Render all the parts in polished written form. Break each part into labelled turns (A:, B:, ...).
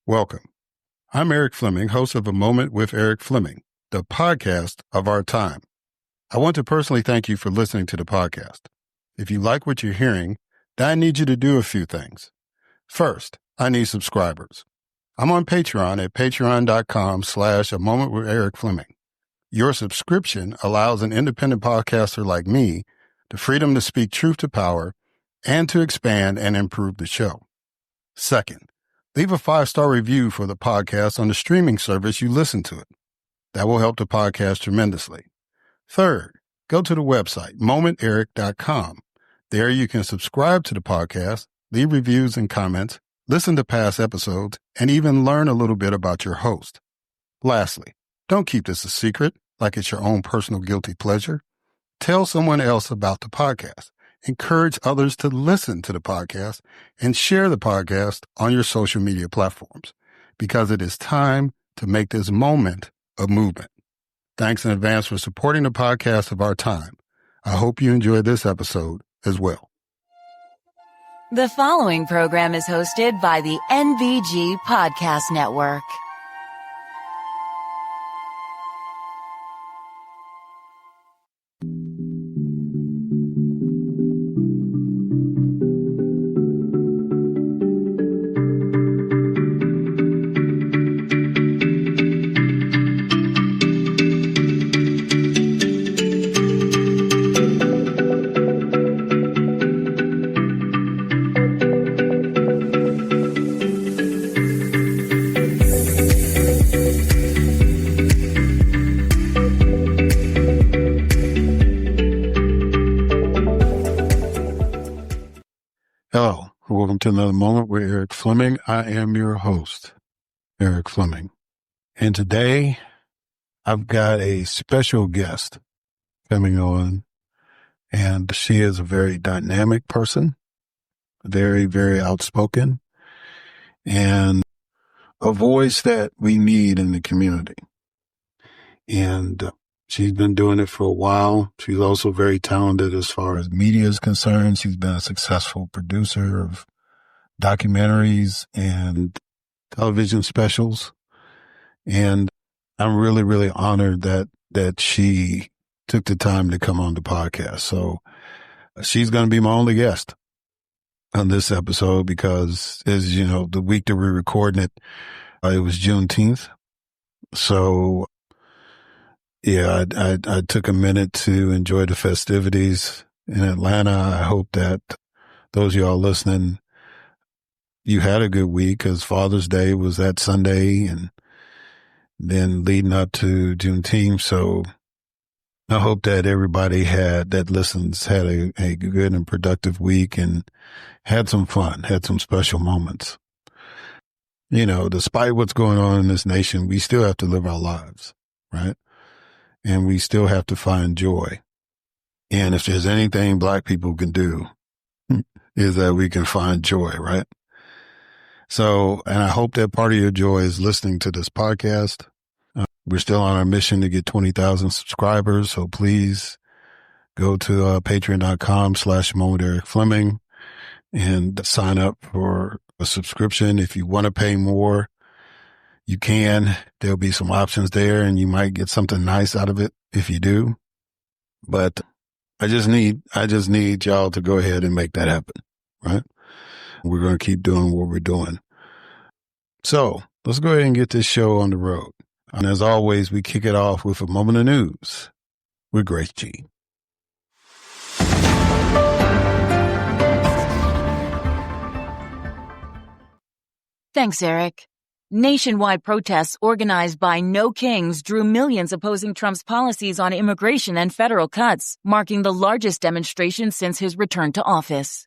A: Welcome. I'm Eric Fleming, host of A Moment with Eric Fleming, the podcast of our time. I want to personally thank you for listening to the podcast. If you like what you're hearing, then I need you to do a few things. First, I need subscribers. I'm on Patreon at patreon.com/A Moment with Eric Fleming. Your subscription allows an independent podcaster like me the freedom to speak truth to power and to expand and improve the show. Second, leave a 5-star review for the podcast on the streaming service you listen to it. That will help the podcast tremendously. Third, go to the website, momenteric.com. There you can subscribe to the podcast, leave reviews and comments, listen to past episodes, and even learn a little bit about your host. Lastly, don't keep this a secret like it's your own personal guilty pleasure. Tell someone else about the podcast. Encourage others to listen to the podcast and share the podcast on your social media platforms because it is time to make this moment a movement. Thanks in advance for supporting the podcast of our time. I hope you enjoyed this episode as well.
B: The following program is hosted by the NVG Podcast Network.
A: Hello, welcome to another moment with Eric Fleming. I am your host, Eric Fleming. And today I've got a special guest coming on, and she is a very dynamic person, very, very outspoken, and a voice that we need in the community. And she's been doing it for a while. She's also very talented as far as media is concerned. She's been a successful producer of documentaries and television specials. And I'm really, really honored that she took the time to come on the podcast. So she's going to be my only guest on this episode because, as you know, the week that we're recording it, it was Juneteenth. So yeah, I took a minute to enjoy the festivities in Atlanta. I hope that those of y'all listening, you had a good week because Father's Day was that Sunday and then leading up to Juneteenth. So I hope that everybody that listens had a good and productive week and had some fun, had some special moments. You know, despite what's going on in this nation, we still have to live our lives, right? And we still have to find joy. And if there's anything Black people can do, is that we can find joy, right? So, and I hope that part of your joy is listening to this podcast. We're still on our mission to get 20,000 subscribers. So please go to patreon.com/Moment Eric Fleming and sign up for a subscription. If you want to pay more, you can. There'll be some options there and you might get something nice out of it if you do. But I just need y'all to go ahead and make that happen, right? We're going to keep doing what we're doing. So let's go ahead and get this show on the road. And as always, we kick it off with a moment of news with Grace G.
B: Thanks, Eric. Nationwide protests organized by No Kings drew millions opposing Trump's policies on immigration and federal cuts, marking the largest demonstration since his return to office.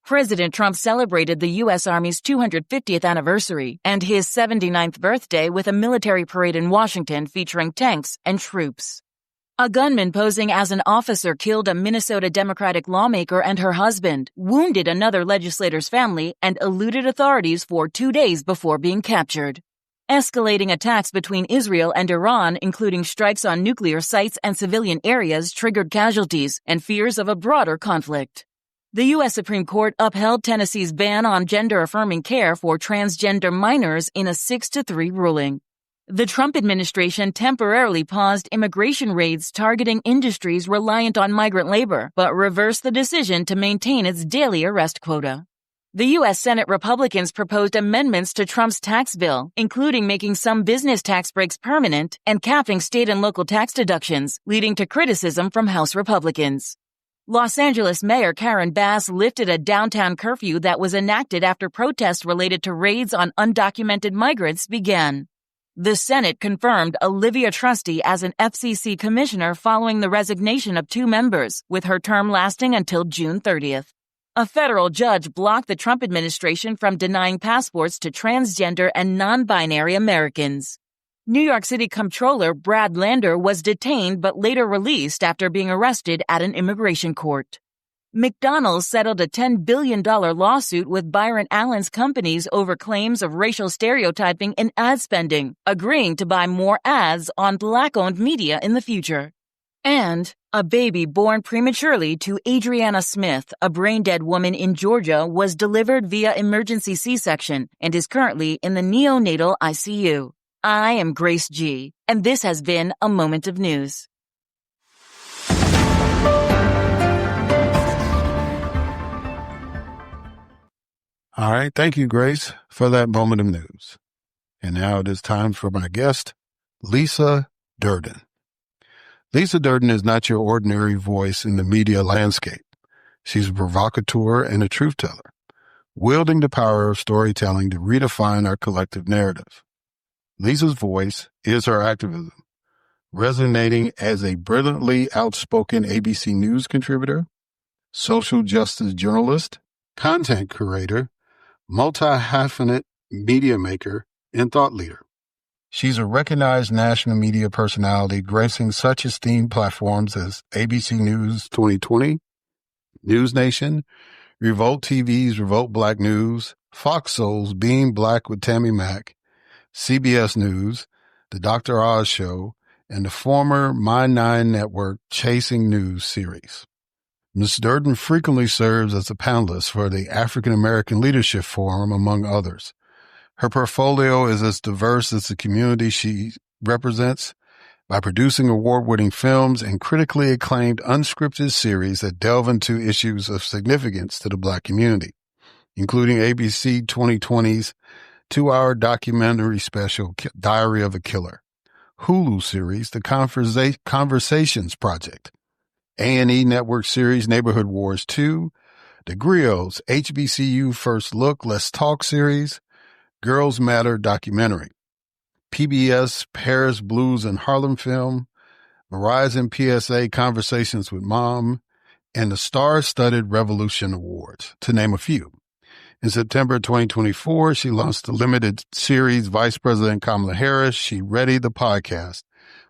B: President Trump celebrated the U.S. Army's 250th anniversary and his 79th birthday with a military parade in Washington featuring tanks and troops. A gunman posing as an officer killed a Minnesota Democratic lawmaker and her husband, wounded another legislator's family, and eluded authorities for 2 days before being captured. Escalating attacks between Israel and Iran, including strikes on nuclear sites and civilian areas, triggered casualties and fears of a broader conflict. The U.S. Supreme Court upheld Tennessee's ban on gender-affirming care for transgender minors in a 6-3 ruling. The Trump administration temporarily paused immigration raids targeting industries reliant on migrant labor, but reversed the decision to maintain its daily arrest quota. The U.S. Senate Republicans proposed amendments to Trump's tax bill, including making some business tax breaks permanent and capping state and local tax deductions, leading to criticism from House Republicans. Los Angeles Mayor Karen Bass lifted a downtown curfew that was enacted after protests related to raids on undocumented migrants began. The Senate confirmed Olivia Trusty as an FCC commissioner following the resignation of 2 members, with her term lasting until June 30th. A federal judge blocked the Trump administration from denying passports to transgender and non-binary Americans. New York City Comptroller Brad Lander was detained but later released after being arrested at an immigration court. McDonald's settled a $10 billion lawsuit with Byron Allen's companies over claims of racial stereotyping in ad spending, agreeing to buy more ads on Black-owned media in the future. And a baby born prematurely to Adriana Smith, a brain-dead woman in Georgia, was delivered via emergency C-section and is currently in the neonatal ICU. I am Grace G., and this has been A Moment of News.
A: All right. Thank you, Grace, for that moment of news. And now it is time for my guest, Lisa Durden. Lisa Durden is not your ordinary voice in the media landscape. She's a provocateur and a truth teller, wielding the power of storytelling to redefine our collective narrative. Lisa's voice is her activism, resonating as a brilliantly outspoken ABC News contributor, social justice journalist, content curator, multi-hyphenate media maker, and thought leader. She's a recognized national media personality gracing such esteemed platforms as ABC News 2020, News Nation, Revolt TV's Revolt Black News, Fox Soul's Being Black with Tammy Mack, CBS News, The Dr. Oz Show, and the former My 9 Network Chasing News series. Ms. Durden frequently serves as a panelist for the African American Leadership Forum, among others. Her portfolio is as diverse as the community she represents by producing award-winning films and critically acclaimed unscripted series that delve into issues of significance to the Black community, including ABC 2020's 2-hour documentary special Diary of a Killer, Hulu series The Conversations Project, A&E Network series Neighborhood Wars 2, The Griots HBCU First Look Let's Talk series, Girls Matter documentary, PBS Paris Blues and Harlem film, Verizon PSA Conversations with Mom, and the Star-Studded Revolution Awards, to name a few. In September 2024, she launched the limited series Vice President Kamala Harris, She Ready the podcast,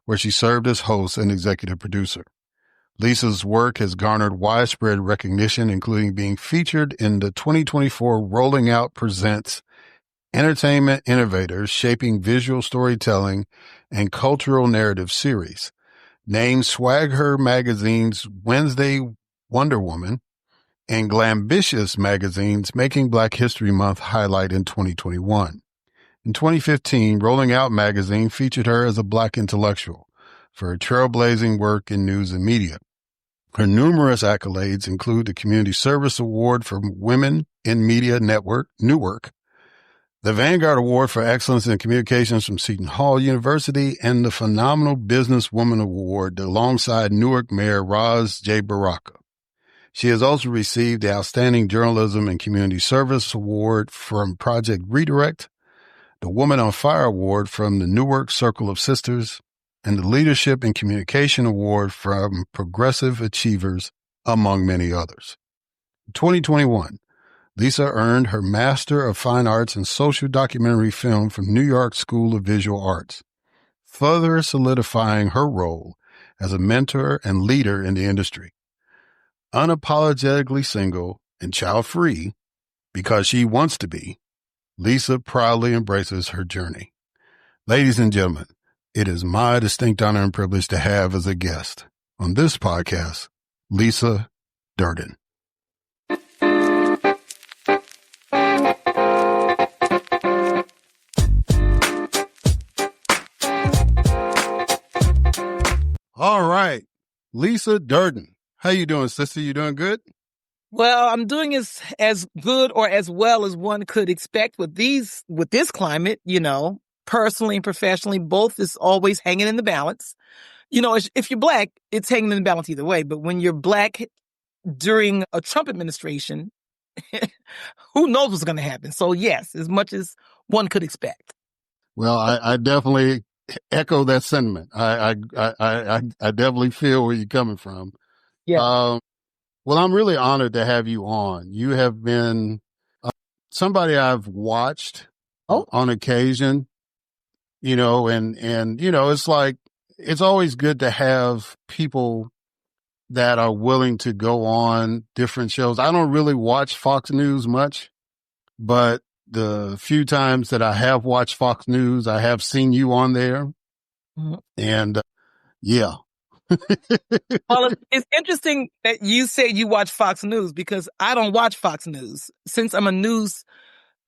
A: where she served as host and executive producer. Lisa's work has garnered widespread recognition, including being featured in the 2024 Rolling Out Presents Entertainment Innovators Shaping Visual Storytelling and Cultural Narrative series, named Swag Her Magazine's Wednesday Wonder Woman, and Glambitious Magazine's Making Black History Month highlight in 2021. In 2015, Rolling Out magazine featured her as a Black intellectual for her trailblazing work in news and media. Her numerous accolades include the Community Service Award for Women in Media Network, Newark, the Vanguard Award for Excellence in Communications from Seton Hall University, and the Phenomenal Businesswoman Award alongside Newark Mayor Ras J. Baraka. She has also received the Outstanding Journalism and Community Service Award from Project Redirect, the Woman on Fire Award from the Newark Circle of Sisters, and the Leadership and Communication Award from Progressive Achievers, among many others. In 2021, Lisa earned her Master of Fine Arts in Social Documentary Film from New York School of Visual Arts, further solidifying her role as a mentor and leader in the industry. Unapologetically single and child-free, because she wants to be, Lisa proudly embraces her journey. Ladies and gentlemen, it is my distinct honor and privilege to have as a guest on this podcast, Lisa Durden. All right. Lisa Durden. How you doing, sister? You doing good?
C: Well, I'm doing as good or as well as one could expect with this climate, personally and professionally, both is always hanging in the balance. If you're black, it's hanging in the balance either way. But when you're black during a Trump administration, who knows what's going to happen? So yes, as much as one could expect.
A: Well, I definitely echo that sentiment. I definitely feel where you're coming from.
C: Yeah.
A: Well, I'm really honored to have you on. You have been somebody I've watched on occasion, and it's like, it's always good to have people that are willing to go on different shows. I don't really watch Fox News much, but the few times that I have watched Fox News, I have seen you on there.
C: Mm-hmm.
A: And yeah.
C: Well, it's interesting that you say you watch Fox News because I don't watch Fox News. Since I'm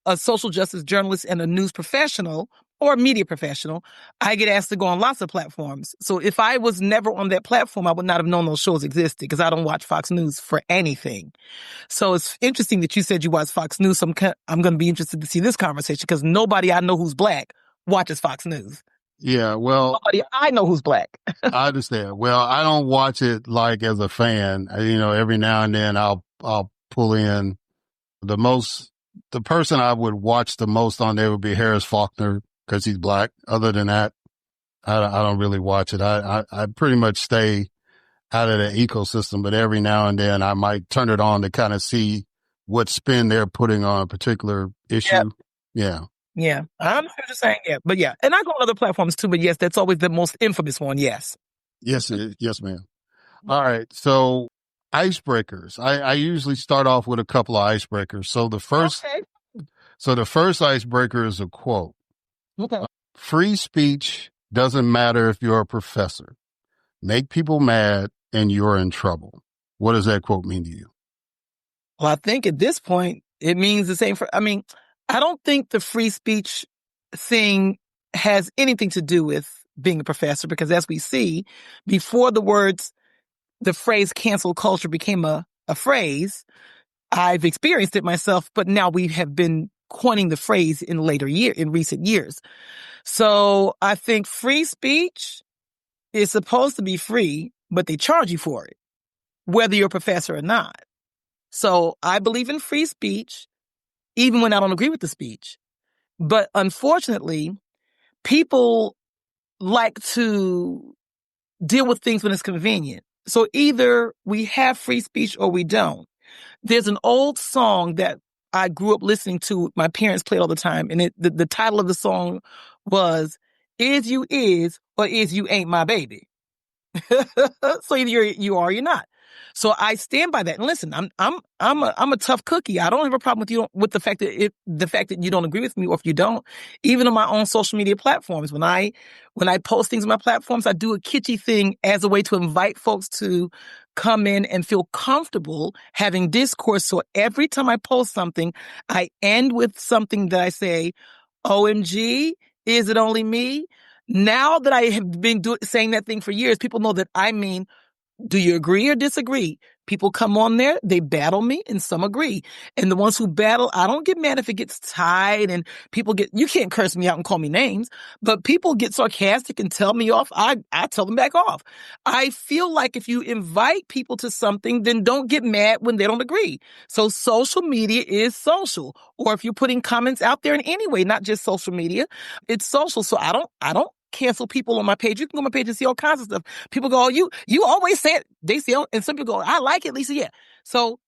C: a social justice journalist and a news professional or a media professional, I get asked to go on lots of platforms. So if I was never on that platform, I would not have known those shows existed because I don't watch Fox News for anything. So it's interesting that you said you watch Fox News. So I'm going to be interested to see this conversation because nobody I know who's black watches Fox News.
A: Yeah, well,
C: nobody I know who's black.
A: I understand. Well, I don't watch it like as a fan. Every now and then I'll pull in the person I would watch the most on there would be Harris Faulkner because he's black. Other than that, I don't really watch it. I pretty much stay out of the ecosystem, but every now and then I might turn it on to kind of see what spin they're putting on a particular issue. Yep.
C: Yeah. I'm just saying, yeah. But yeah. And I go on other platforms too, but yes, that's always the most infamous one. Yes.
A: Yes, ma'am. All right. So icebreakers. I usually start off with a couple of icebreakers. So the first icebreaker is a quote.
C: Okay.
A: Free speech doesn't matter if you're a professor. Make people mad and you're in trouble. What does that quote mean to you?
C: Well, I think at this point, it means the same I don't think the free speech thing has anything to do with being a professor because as we see, before the phrase cancel culture became a phrase, I've experienced it myself, but now we have been coining the phrase in recent years. So I think free speech is supposed to be free, but they charge you for it, whether you're a professor or not. So I believe in free speech, even when I don't agree with the speech. But unfortunately, people like to deal with things when it's convenient. So either we have free speech or we don't. There's an old song that I grew up listening to. My parents played all the time. And the title of the song was, Is You Is or Is You Ain't My Baby. So either you are or you're not. So I stand by that. And listen, I'm a tough cookie. I don't have a problem with the fact that you don't agree with me, or if you don't, even on my own social media platforms. When I post things on my platforms, I do a kitschy thing as a way to invite folks to come in and feel comfortable having discourse. So every time I post something, I end with something that I say, OMG, is it only me? Now that I have been saying that thing for years, people know that I mean, do you agree or disagree? People come on there, they battle me, and some agree. And the ones who battle, I don't get mad if it gets tied and you can't curse me out and call me names, but people get sarcastic and tell me off. I tell them back off. I feel like if you invite people to something, then don't get mad when they don't agree. So social media is social. Or if you're putting comments out there in any way, not just social media, it's social. So I don't cancel people on my page. You can go on my page and see all kinds of stuff. People go, oh, you always say it. They say, and some people go, I like it, Lisa. Yeah. So,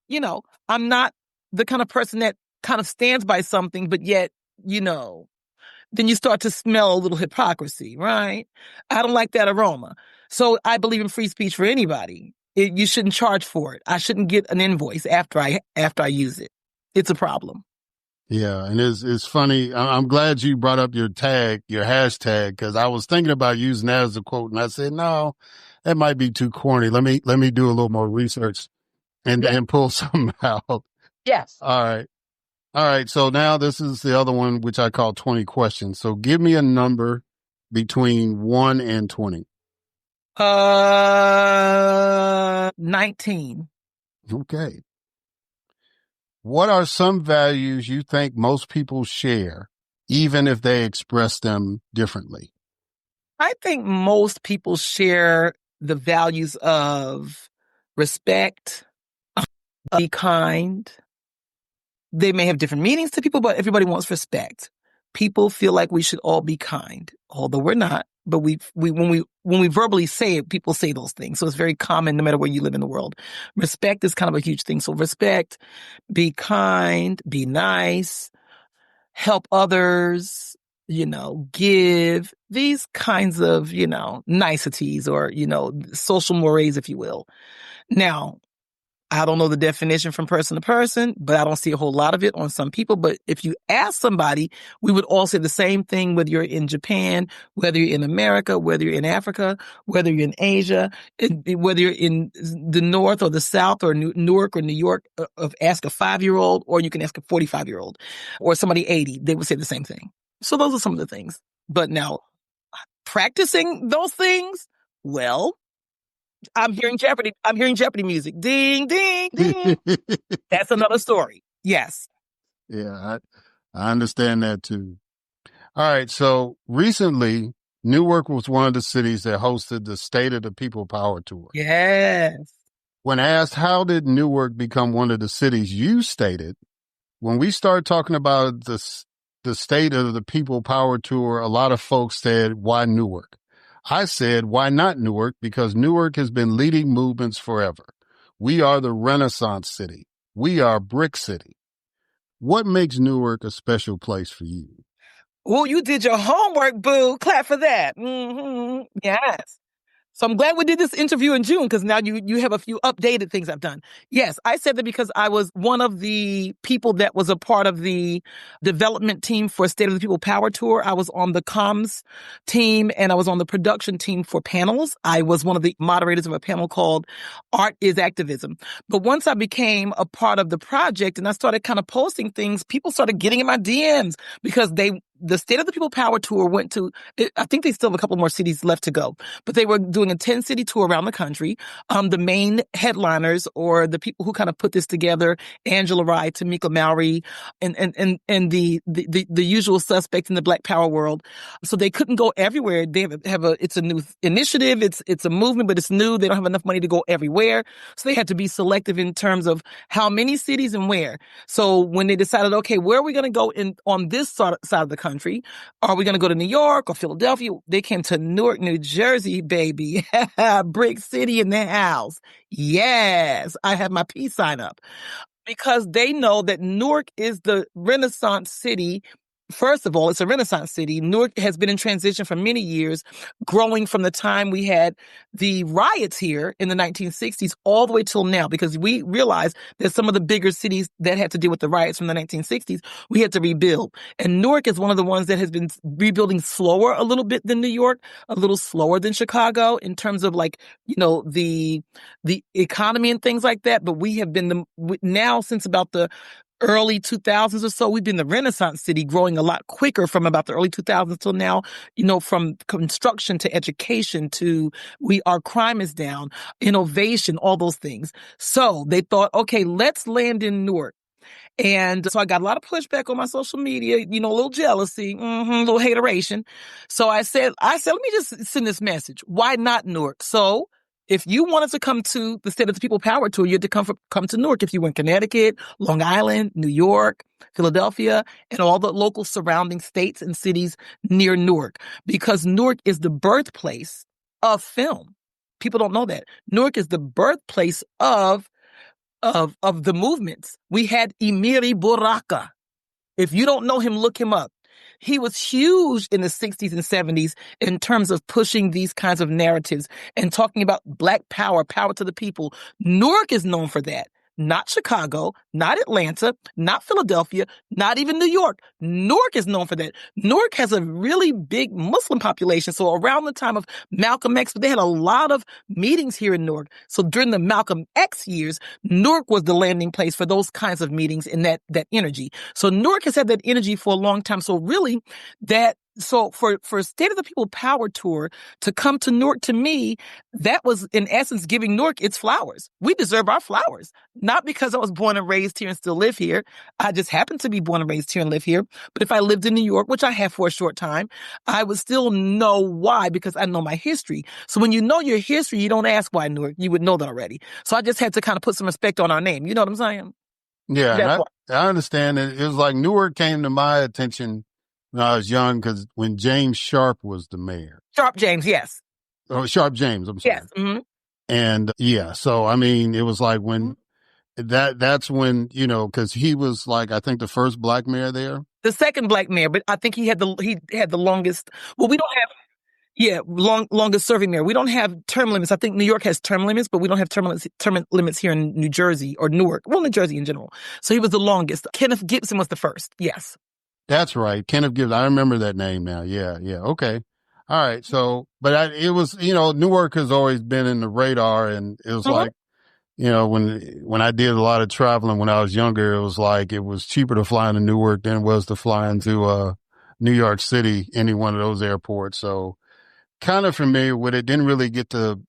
C: I'm not the kind of person that kind of stands by something, but yet, then you start to smell a little hypocrisy, right? I don't like that aroma. So I believe in free speech for anybody. You shouldn't charge for it. I shouldn't get an invoice after I use it. It's a problem.
A: Yeah, and it's funny. I'm glad you brought up your hashtag, because I was thinking about using that as a quote, and I said, no, that might be too corny. Let me do a little more research and pull something out.
C: Yes.
A: All right. So now this is the other one, which I call 20 questions. So give me a number between 1 and 20.
C: 19.
A: Okay. What are some values you think most people share, even if they express them differently?
C: I think most people share the values of respect, be kind. They may have different meanings to people, but everybody wants respect. People feel like we should all be kind, although we're not. But when we verbally say it, people say those things. So it's very common no matter where you live in the world. Respect is kind of a huge thing. So respect, be kind, be nice, help others, give these kinds of, niceties or, social mores, if you will. Now, I don't know the definition from person to person, but I don't see a whole lot of it on some people. But if you ask somebody, we would all say the same thing, whether you're in Japan, whether you're in America, whether you're in Africa, whether you're in Asia, whether you're in the North or the South or Newark or New York, ask a 5-year-old, or you can ask a 45-year-old or somebody 80. They would say the same thing. So those are some of the things. But now, practicing those things, well, I'm hearing Jeopardy. I'm hearing Jeopardy music. Ding, ding, ding. That's another story. Yes.
A: Yeah, I understand that too. All right. So recently, Newark was one of the cities that hosted the State of the People Power Tour.
C: Yes.
A: When asked, how did Newark become one of the cities you stated? When we start talking about the State of the People Power Tour, a lot of folks said, why Newark? I said, why not Newark? Because Newark has been leading movements forever. We are the Renaissance city. We are Brick City. What makes Newark a special place for you?
C: Oh, you did your homework, boo. Clap for that. Mm-hmm. Yes. So I'm glad we did this interview in June, because now you have a few updated things I've done. Yes, I said that because I was one of the people that was a part of the development team for State of the People Power Tour. I was on the comms team and I was on the production team for panels. I was one of the moderators of a panel called Art is Activism. But once I became a part of the project and I started kind of posting things, people started getting in my DMs because the State of the People Power Tour went to, I think they still have a couple more cities left to go, but they were doing a 10-city tour around the country. The main headliners, or the people who kind of put this together, Angela Rye, Tamika Mallory, and the usual suspects in the Black Power world. So they couldn't go everywhere. They it's a new initiative. It's a movement, but it's new. They don't have enough money to go everywhere. So they had to be selective in terms of how many cities and where. So when they decided, okay, where are we going to go on this side of the country? Are we going to go to New York or Philadelphia? They came to Newark, New Jersey, baby. Brick City in the house. Yes, I have my peace sign up, because they know that Newark is the Renaissance city. First of all, it's a Renaissance city. Newark has been in transition for many years, growing from the time we had the riots here in the 1960s all the way till now, because we realized that some of the bigger cities that had to deal with the riots from the 1960s, we had to rebuild. And Newark is one of the ones that has been rebuilding slower a little bit than New York, a little slower than Chicago in terms of the economy and things like that. But we have been now since about the early 2000s or so, we've been the Renaissance city, growing a lot quicker from about the early 2000s till now, from construction to education to our crime is down, innovation, all those things. So they thought, okay, let's land in Newark. And so I got a lot of pushback on my social media, a little jealousy, a little hateration. So I said, let me just send this message. Why not Newark? So if you wanted to come to the State of the People Power Tour, you had to come to Newark. If you were in Connecticut, Long Island, New York, Philadelphia, and all the local surrounding states and cities near Newark, because Newark is the birthplace of film. People don't know that. Newark is the birthplace of the movements. We had Emiri Buraka. If you don't know him, look him up. He was huge in the 60s and 70s in terms of pushing these kinds of narratives and talking about Black power, power to the people. Newark is known for that. Not Chicago, not Atlanta, not Philadelphia, not even New York. Newark is known for that. Newark has a really big Muslim population. So around the time of Malcolm X, they had a lot of meetings here in Newark. So during the Malcolm X years, Newark was the landing place for those kinds of meetings and that energy. So Newark has had that energy for a long time. So really, that So for State of the People Power Tour to come to Newark, to me, that was in essence giving Newark its flowers. We deserve our flowers, not because I was born and raised here and still live here. I just happen to be born and raised here and live here. But if I lived in New York, which I have for a short time, I would still know why, because I know my history. So when you know your history, you don't ask why Newark. You would know that already. So I just had to kind of put some respect on our name. You know what I'm saying?
A: Yeah, and
C: That's why.
A: I understand it. It was like Newark came to my attention when I was young because when James Sharp was the mayor.
C: Sharp James, yes.
A: Oh, Sharp James, I'm sorry.
C: Yes. Mm-hmm.
A: And yeah, so I mean, it was like when that's when, you know, because he was like, I think the first black mayor there.
C: The second black mayor, but I think he had the longest. Well, we don't have. Yeah, longest serving mayor. We don't have term limits. I think New York has term limits, but we don't have term limits here in New Jersey or Newark. Well, New Jersey in general. So he was the longest. Kenneth Gibson was the first. Yes.
A: That's right. Kenneth Gibbs. I remember that name now. Yeah. Yeah. Okay. All right. So, but it was, you know, Newark has always been in the radar, and it was like, you know, when I did a lot of traveling when I was younger, it was like it was cheaper to fly into Newark than it was to fly into New York City, any one of those airports. So kind of familiar with it. Didn't really get to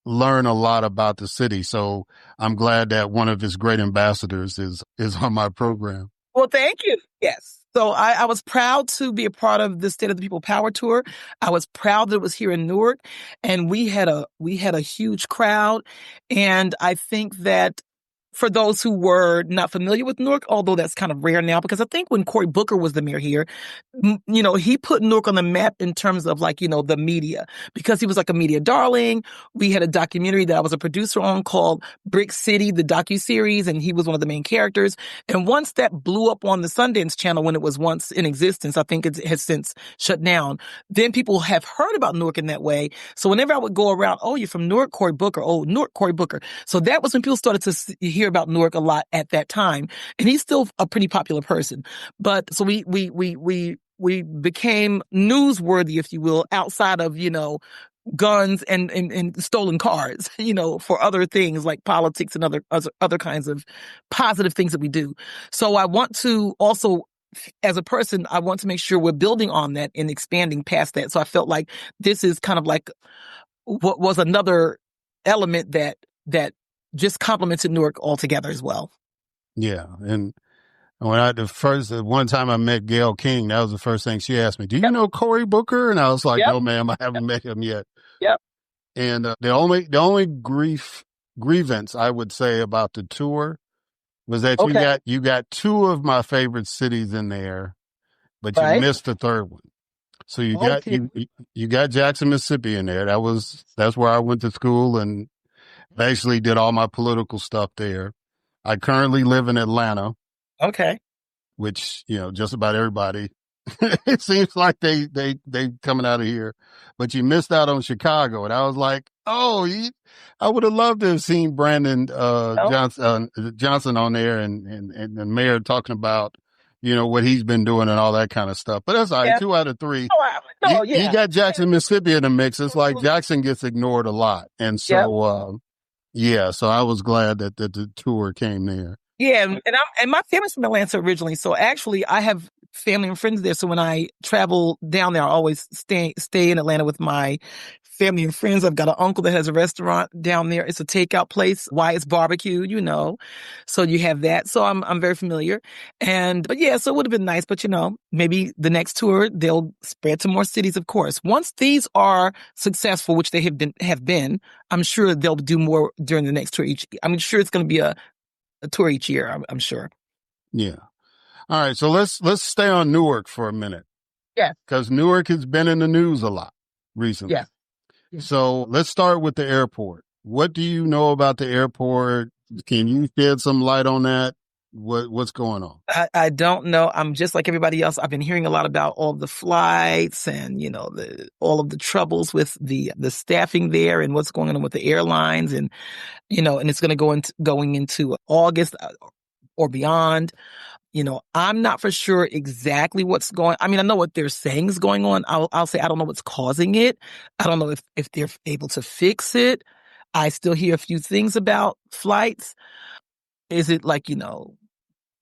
A: learn a lot about the city. So I'm glad that one of his great ambassadors is on my program.
C: Well, thank you. Yes. So I was proud to be a part of the State of the People Power Tour. I was proud that it was here in Newark, and we had a huge crowd. And I think that for those who were not familiar with Newark, although that's kind of rare now, because I think when Cory Booker was the mayor here, you know, he put Newark on the map in terms of like, you know, the media, because he was like a media darling. We had a documentary that I was a producer on called Brick City, the docuseries, and he was one of the main characters. And once that blew up on the Sundance Channel, when it was once in existence, I think it has since shut down, then people have heard about Newark in that way. So whenever I would go around, oh, you're from Newark, Cory Booker. Oh, Newark, Cory Booker. So that was when people started to hear about Newark a lot at that time. And he's still a pretty popular person. But so we became newsworthy, if you will, outside of, you know, guns and stolen cars, you know, for other things like politics and other kinds of positive things that we do. So I want to also, as a person, I want to make sure we're building on that and expanding past that. So I felt like this is kind of like what was another element that just complemented Newark altogether as well.
A: Yeah. And when one time I met Gayle King, that was the first thing she asked me, do you know Cory Booker? And I was like, no, ma'am, I haven't met him yet.
C: Yep.
A: And the only grievance I would say about the tour was that you got two of my favorite cities in there, but you missed the third one. So you got Jackson, Mississippi in there. That's where I went to school and basically did all my political stuff there. I currently live in Atlanta.
C: Okay.
A: Which, you know, just about everybody, it seems like they coming out of here, but you missed out on Chicago. And I was like, I would have loved to have seen Brandon, Johnson on there and the mayor talking about, you know, what he's been doing and all that kind of stuff. But that's all right. 2 out of 3. You got Jackson, Mississippi in the mix. It's like Jackson gets ignored a lot. And so, so I was glad that the tour came there.
C: Yeah, and my family's from Atlanta originally, so actually I have family and friends there. So when I travel down there, I always stay in Atlanta with my family and friends. I've got an uncle that has a restaurant down there. It's a takeout place, Wyatt's Barbecue, you know. So you have that. So I'm very familiar. But yeah, so it would have been nice. But you know, maybe the next tour they'll spread to more cities. Of course, once these are successful, which they have been, I'm sure they'll do more during the next tour. I'm sure it's going to be a tour each year, I'm sure.
A: Yeah. All right. So let's stay on Newark for a minute.
C: Yeah.
A: Because Newark has been in the news a lot recently.
C: Yeah.
A: So let's start with the airport. What do you know about the airport? Can you shed some light on that? What's going on?
C: I don't know. I'm just like everybody else. I've been hearing a lot about all the flights and, you know, all of the troubles with the staffing there and what's going on with the airlines, and, you know, and it's going to going into August or beyond. You know, I'm not for sure exactly what's going. I mean, I know what they're saying is going on. I'll say I don't know what's causing it. I don't know if they're able to fix it. I still hear a few things about flights. Is it like, you know,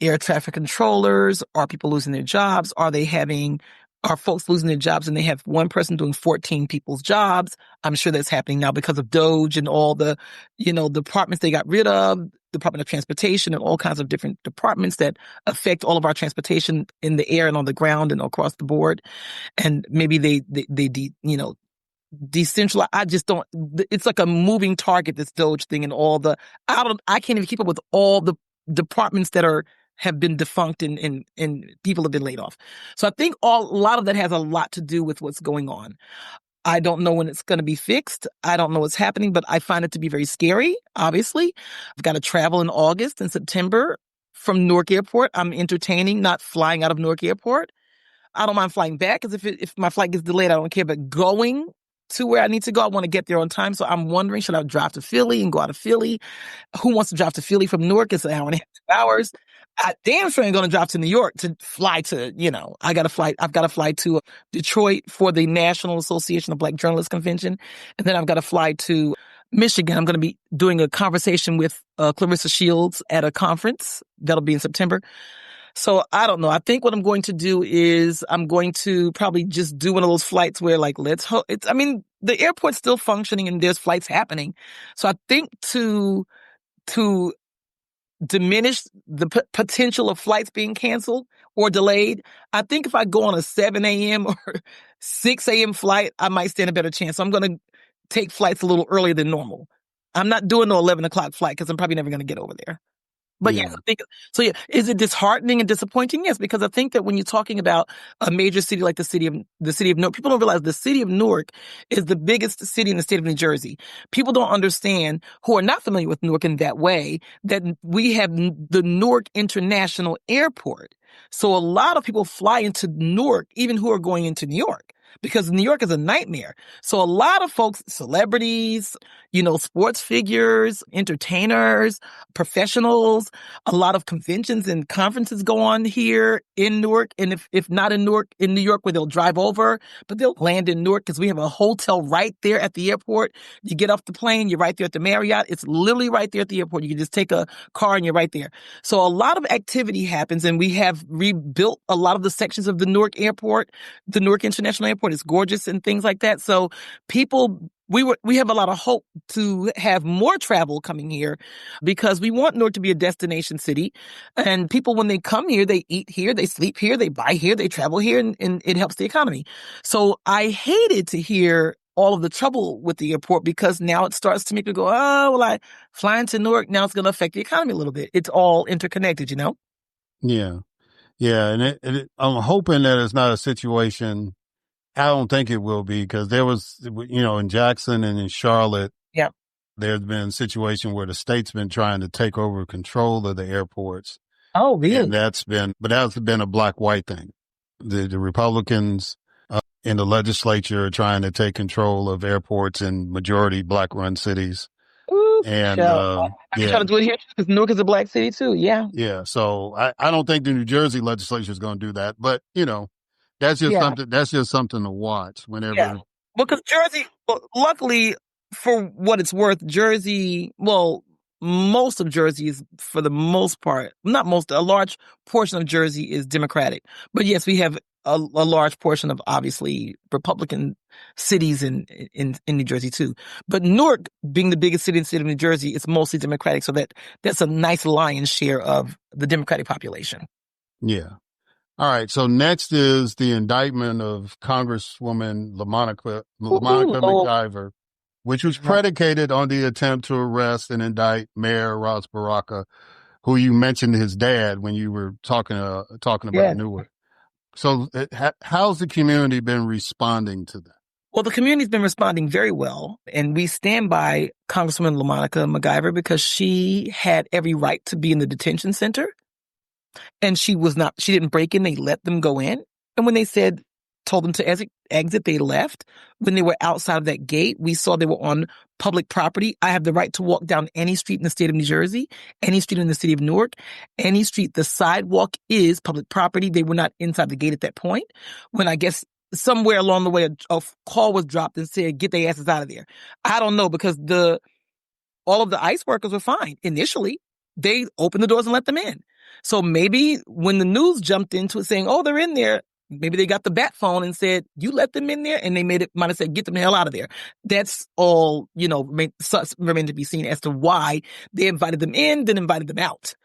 C: air traffic controllers? Are people losing their jobs? Are they having are folks losing their jobs, and they have one person doing 14 people's jobs. I'm sure that's happening now because of Doge and all the, departments they got rid of, Department of Transportation and all kinds of different departments that affect all of our transportation in the air and on the ground and across the board. And maybe they decentralized. I just don't, it's like a moving target, this Doge thing and I can't even keep up with all the departments that have been defunct and people have been laid off. So I think a lot of that has a lot to do with what's going on. I don't know when it's going to be fixed. I don't know what's happening, but I find it to be very scary, obviously. I've got to travel in August and September from Newark Airport. I'm entertaining not flying out of Newark Airport. I don't mind flying back, because if my flight gets delayed, I don't care. But going to where I need to go, I want to get there on time. So I'm wondering, should I drive to Philly and go out of Philly? Who wants to drive to Philly from Newark? It's an hour and a half, 2 hours. I damn sure ain't going to drive to New York to fly to, I've got to fly to Detroit for the National Association of Black Journalists Convention. And then I've got to fly to Michigan. I'm going to be doing a conversation with Clarissa Shields at a conference. That'll be in September. So I don't know. I think what I'm going to do is I'm going to probably just do one of those flights where, like, the airport's still functioning and there's flights happening. So I think to diminish the potential of flights being canceled or delayed, I think if I go on a 7 a.m. or 6 a.m. flight, I might stand a better chance. So I'm going to take flights a little earlier than normal. I'm not doing no 11 o'clock flight because I'm probably never going to get over there. But yes, I think so. Yeah, is it disheartening and disappointing? Yes, because I think that when you're talking about a major city like the city of Newark, people don't realize the city of Newark is the biggest city in the state of New Jersey. People don't understand, who are not familiar with Newark in that way, that we have the Newark International Airport. So a lot of people fly into Newark, even who are going into New York, because New York is a nightmare. So a lot of folks, celebrities, sports figures, entertainers, professionals, a lot of conventions and conferences go on here in Newark. And if not in Newark, in New York, where they'll drive over, but they'll land in Newark because we have a hotel right there at the airport. You get off the plane, you're right there at the Marriott. It's literally right there at the airport. You can just take a car and you're right there. So a lot of activity happens, and we have rebuilt a lot of the sections of the Newark Airport, the Newark International Airport. It's gorgeous and things like that. So we have a lot of hope to have more travel coming here, because we want Newark to be a destination city. And people, when they come here, they eat here, they sleep here, they buy here, they travel here, and it helps the economy. So I hated to hear all of the trouble with the airport, because now it starts to make me go, oh, well, I fly into Newark. Now it's going to affect the economy a little bit. It's all interconnected,
A: Yeah. Yeah. And I'm hoping that it's not a situation. I don't think it will be, because there was, in Jackson and in Charlotte, there's been a situation where the state's been trying to take over control of the airports.
C: Oh, really?
A: And that's been a black-white thing. The Republicans in the legislature are trying to take control of airports in majority black-run cities.
C: Ooh,
A: and
C: I'm trying to do it here because Newark is a black city too. Yeah.
A: Yeah. So I don't think the New Jersey legislature is going to do that, but that's just something to watch whenever.
C: Yeah. Because Jersey, luckily, for what it's worth, Jersey, most of Jersey is, for the most part, not most, a large portion of Jersey is Democratic. But yes, we have a large portion of, obviously, Republican cities in New Jersey too. But Newark, being the biggest city in the state of New Jersey, is mostly Democratic. So that's a nice lion's share of the Democratic population.
A: Yeah. All right. So next is the indictment of Congresswoman LaMonica McIver, which was predicated on the attempt to arrest and indict Mayor Ras Baraka, who you mentioned his dad when you were talking about Newark. So how's the community been responding to that?
C: Well, the community's been responding very well, and we stand by Congresswoman LaMonica McIver, because she had every right to be in the detention center. And she didn't break in. They let them go in. And when they told them to exit, they left. When they were outside of that gate, we saw they were on public property. I have the right to walk down any street in the state of New Jersey, any street in the city of Newark, any street. The sidewalk is public property. They were not inside the gate at that point. When I guess somewhere along the way, a call was dropped and said, get their asses out of there. I don't know, because all of the ICE workers were fine. Initially, they opened the doors and let them in. So maybe when the news jumped into it saying, oh, they're in there, maybe they got the bat phone and said, you let them in there, and they might have said, get them the hell out of there. That's all, remained to be seen as to why they invited them in, then invited them out.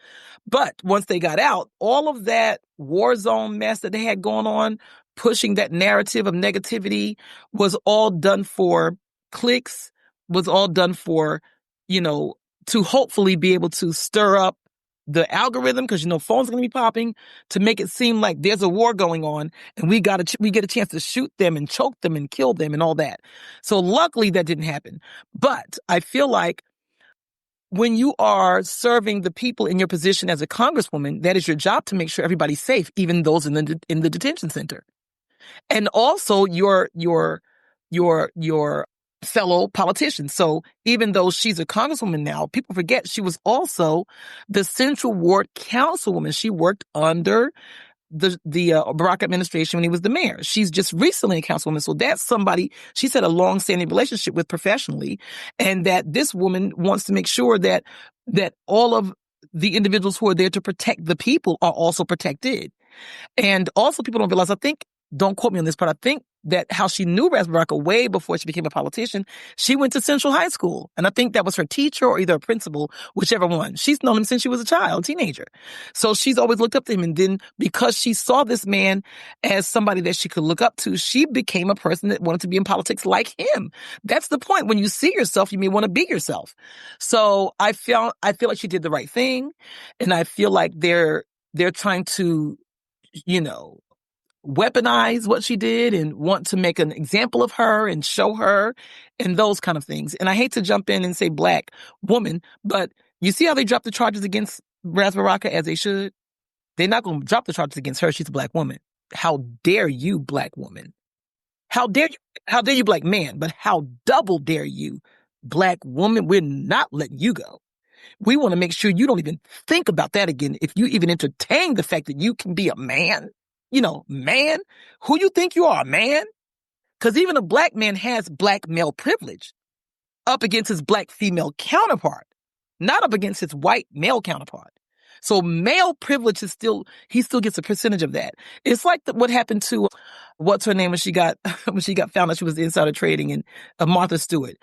C: But once they got out, all of that war zone mess that they had going on, pushing that narrative of negativity, was all done for clicks, was all done for, to hopefully be able to stir up the algorithm, because phones are going to be popping, to make it seem like there's a war going on and we get a chance to shoot them and choke them and kill them and all that. So luckily that didn't happen. But I feel like when you are serving the people in your position as a congresswoman, that is your job, to make sure everybody's safe, even those in the detention center, and also your fellow politicians. So even though she's a congresswoman now, people forget she was also the Central Ward councilwoman. She worked under the Barack administration when he was the mayor. She's just recently a councilwoman. So that's somebody she's had a long-standing relationship with professionally, and that this woman wants to make sure that all of the individuals who are there to protect the people are also protected. And also, people don't realize, don't quote me on this, but I think that how she knew Ras Baraka way before she became a politician, she went to Central High School. And I think that was her teacher or either a principal, whichever one. She's known him since she was a child, teenager. So she's always looked up to him. And then because she saw this man as somebody that she could look up to, she became a person that wanted to be in politics like him. That's the point. When you see yourself, you may want to be yourself. So I feel like she did the right thing. And I feel like they're trying to, weaponize what she did and want to make an example of her and show her and those kind of things. And I hate to jump in and say black woman, but you see how they dropped the charges against Ras Baraka, as they should? They're not going to drop the charges against her. She's a black woman. How dare you, black woman? How dare you, black man? But how double dare you, black woman? We're not letting you go. We want to make sure you don't even think about that again. If you even entertain the fact that you can be a man, man, who you think you are, man? Because even a black man has black male privilege up against his black female counterpart, not up against his white male counterpart. So male privilege he still gets a percentage of that. It's like what happened to, what's her name when she got found out she was insider trading, and Martha Stewart.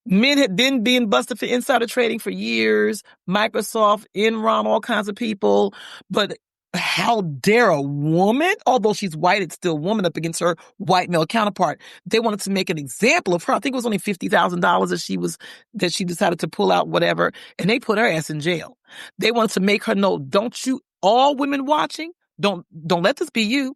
C: Men had been being busted for insider trading for years, Microsoft, Enron, all kinds of people. But how dare a woman, although she's white, it's still a woman up against her white male counterpart. They wanted to make an example of her. I think it was only $50,000 that she decided to pull out, whatever, and they put her ass in jail. They wanted to make her know, don't you, all women watching, don't let this be you.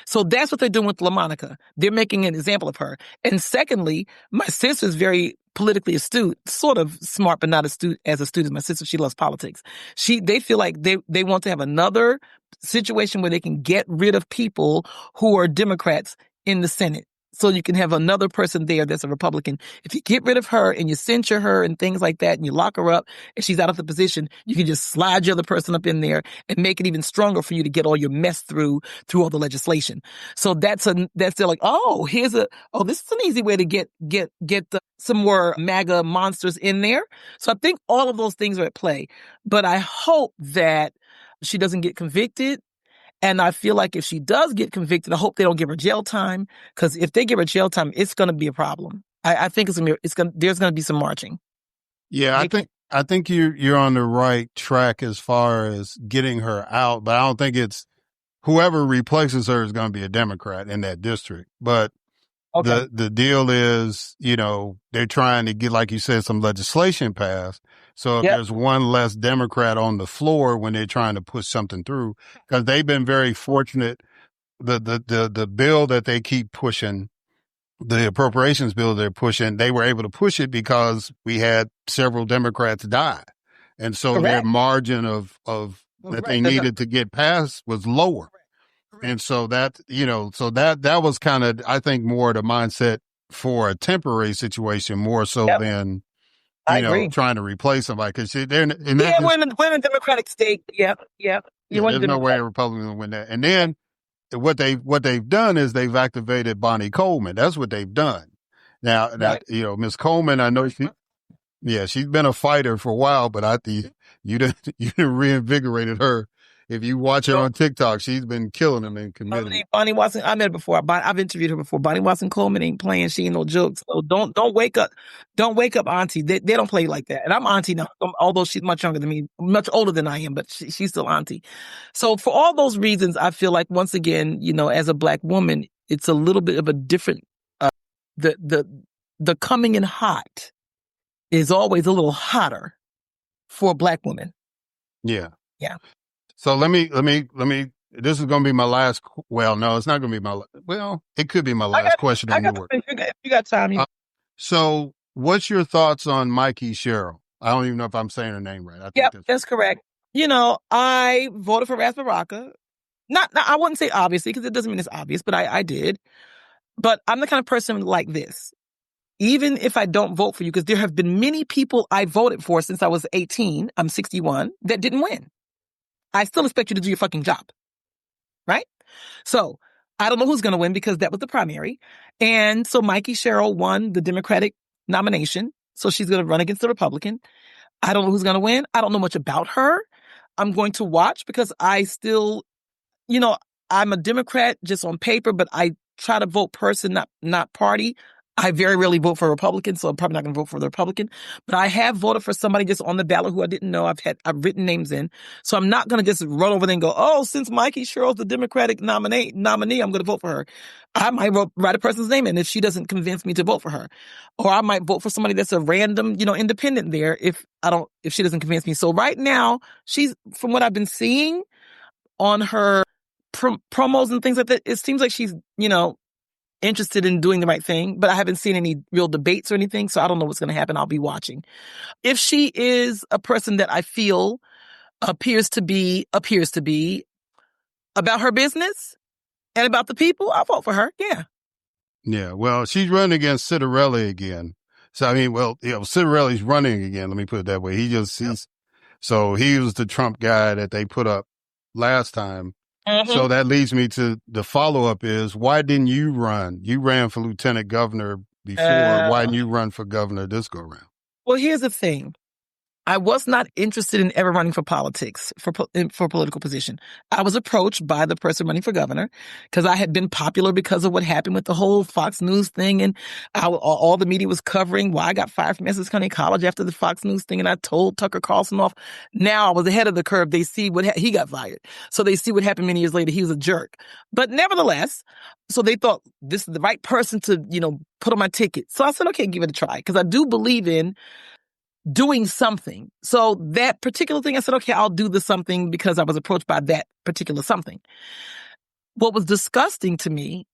C: So that's what they're doing with LaMonica. They're making an example of her. And secondly, my sister's very politically astute, sort of smart, but not astute as astute as my sister. She loves politics. They feel like they want to have another situation where they can get rid of people who are Democrats in the Senate. So you can have another person there that's a Republican. If you get rid of her and you censure her and things like that, and you lock her up and she's out of the position, you can just slide your other person up in there and make it even stronger for you to get all your mess through all the legislation. So they're like, this is an easy way to get some more MAGA monsters in there. So I think all of those things are at play, but I hope that she doesn't get convicted. And I feel like if she does get convicted, I hope they don't give her jail time, because if they give her jail time, it's going to be a problem. I think there's going to be some marching.
A: Yeah, I think you're on the right track as far as getting her out, but I don't think it's whoever replaces her is going to be a Democrat in that district. But okay. The deal is, they're trying to get, like you said, some legislation passed. So if there's one less Democrat on the floor when they're trying to push something through, because they've been very fortunate, the bill that they keep pushing, the appropriations bill they're pushing, they were able to push it because we had several Democrats die. And so their margin of that they needed to get passed was lower. And so that was kind of, I think, more the mindset for a temporary situation, more so than, trying to replace somebody. Because we're in
C: a Democratic state. Yep.
A: There's no way a Republican will win that. And then what they've done is they've activated Bonnie Coleman. That's what they've done. Now, Miss Coleman, I know she's been a fighter for a while, but you done reinvigorated her if you watch her on TikTok, she's been killing them in committee.
C: Bonnie Watson, I met her before. I've interviewed her before. Bonnie Watson Coleman ain't playing. She ain't no joke. So don't wake up. Don't wake up, auntie. They don't play like that. And I'm auntie now, although she's much younger than me, much older than I am, but she's still auntie. So for all those reasons, I feel like once again, as a Black woman, it's a little bit of a different, the coming in hot is always a little hotter for a Black woman.
A: Yeah.
C: Yeah.
A: So let me, this is going to be my last, well, no, it's not going to be it could be my last question on your work.
C: If you got time.
A: So what's your thoughts on Mikey Sherrill? I don't even know if I'm saying her name right.
C: Yep, that's correct. I voted for Ras Baraka. I wouldn't say obviously, because it doesn't mean it's obvious, but I did. But I'm the kind of person like this. Even if I don't vote for you, because there have been many people I voted for since I was 18, I'm 61, that didn't win. I still expect you to do your fucking job. Right? So I don't know who's going to win because that was the primary. And so Mikey Sherrill won the Democratic nomination. So she's going to run against the Republican. I don't know who's going to win. I don't know much about her. I'm going to watch because I still, I'm a Democrat just on paper, but I try to vote person, not party. I very rarely vote for a Republican, so I'm probably not going to vote for the Republican. But I have voted for somebody just on the ballot who I didn't know. I've written names in. So I'm not going to just run over there and go, oh, since Mikey Sherrill's the Democratic nominee, I'm going to vote for her. I might write a person's name in if she doesn't convince me to vote for her. Or I might vote for somebody that's a random, independent there if she doesn't convince me. So right now, she's, from what I've been seeing on her promos and things like that, it seems like she's, interested in doing the right thing, but I haven't seen any real debates or anything, so I don't know what's going to happen. I'll be watching. If she is a person that I feel appears to be about her business and about the people, I'll vote for her. Yeah.
A: Yeah. Well, she's running against Citarelli again. So, I mean, Citarelli's running again. Let me put it that way. So he was the Trump guy that they put up last time. Mm-hmm. So that leads me to the follow-up is, why didn't you run? You ran for lieutenant governor before. Why didn't you run for governor this go-round?
C: Well, here's the thing. I was not interested in ever running for politics, for political position. I was approached by the person running for governor because I had been popular because of what happened with the whole Fox News thing. And all the media was covering why I got fired from Essex County College after the Fox News thing. And I told Tucker Carlson off. Now I was ahead of the curve. They see he got fired. So they see what happened many years later. He was a jerk. But nevertheless, so they thought this is the right person to, put on my ticket. So I said, okay, give it a try. Because I do believe in doing something. So that particular thing, I said, okay, I'll do the something because I was approached by that particular something. What was disgusting to me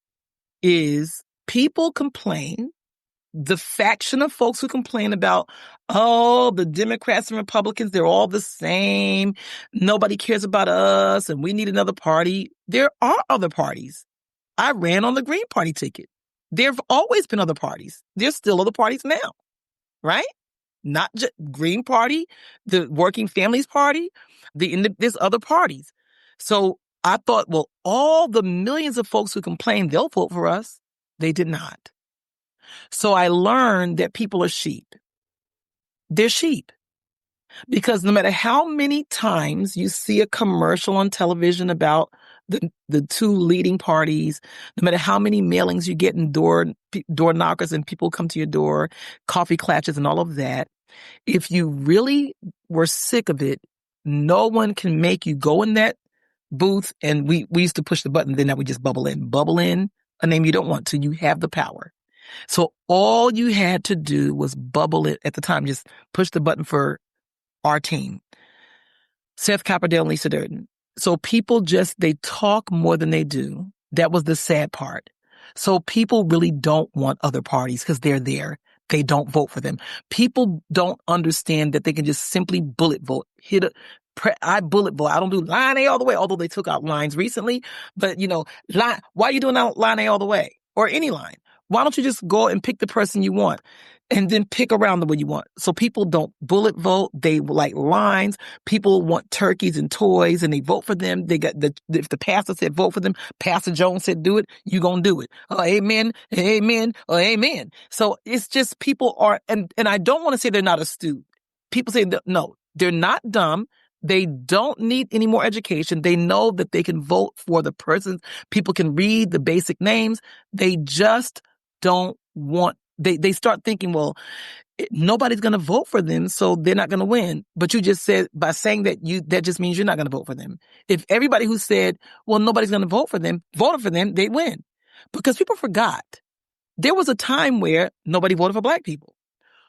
C: is people complain, the faction of folks who complain about, the Democrats and Republicans, they're all the same. Nobody cares about us and we need another party. There are other parties. I ran on the Green Party ticket. There have always been other parties. There's still other parties now, right? Not just Green Party, the Working Families Party, there's other parties. So I thought, well, all the millions of folks who complain they'll vote for us, they did not. So I learned that people are sheep. They're sheep. Because no matter how many times you see a commercial on television about the two leading parties, no matter how many mailings you get in door knockers and people come to your door, coffee clutches and all of that, if you really were sick of it, no one can make you go in that booth. And we used to push the button, then that we just bubble in a name you don't want to. You have the power. So all you had to do was bubble it at the time, just push the button for our team. Seth Copperdale and Lisa Durden. So people they talk more than they do. That was the sad part. So people really don't want other parties because they're there. They don't vote for them. People don't understand that they can just simply bullet vote. I bullet vote. I don't do line A all the way, although they took out lines recently. But, why are you doing line A all the way? Or any line? Why don't you just go and pick the person you want and then pick around the way you want? So people don't bullet vote. They like lines. People want turkeys and toys and they vote for them. They got if the pastor said vote for them, Pastor Jones said do it, you gonna do it. Amen, amen, amen. So it's just people are, and I don't want to say they're not astute. People say, no, they're not dumb. They don't need any more education. They know that they can vote for the person. People can read the basic names. They just don't want, they start thinking, well, nobody's going to vote for them, so they're not going to win. But you just said, by saying that, that just means you're not going to vote for them. If everybody who said, well, nobody's going to vote for them, voted for them, they win. Because people forgot. There was a time where nobody voted for black people.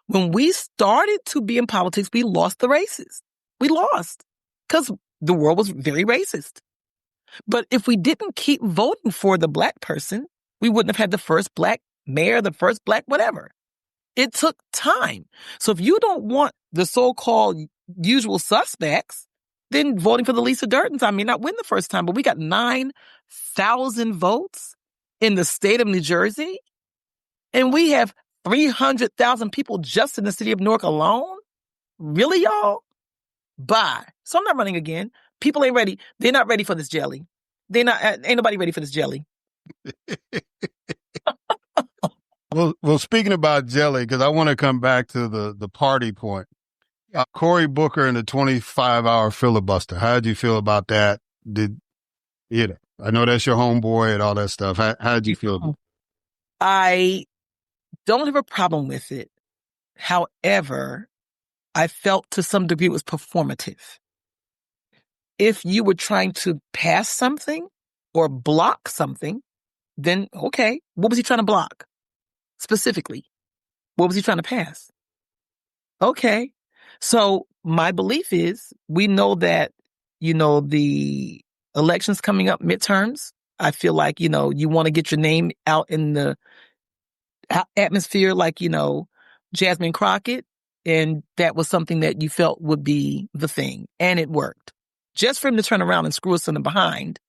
C: When we started to be in politics, we lost the races. We lost because the world was very racist. But if we didn't keep voting for the black person, we wouldn't have had the first black mayor, the first black whatever. It took time. So if you don't want the so-called usual suspects, then voting for the Lisa Durdens, I may not win the first time, but we got 9,000 votes in the state of New Jersey. And we have 300,000 people just in the city of Newark alone? Really, y'all? Bye. So I'm not running again. People ain't ready. They're not ready for this jelly. Ain't nobody ready for this jelly.
A: Well, speaking about jelly, because I want to come back to the party point. Cory Booker and the 25-hour filibuster. How did you feel about that? I know that's your homeboy and all that stuff. How did you feel about it?
C: I don't have a problem with it. However, I felt to some degree it was performative. If you were trying to pass something or block something, then okay, what was he trying to block? Specifically, what was he trying to pass? Okay. So my belief is we know that, the elections coming up, midterms, I feel like, you want to get your name out in the atmosphere like, Jasmine Crockett. And that was something that you felt would be the thing. And it worked. Just for him to turn around and screw us in the behind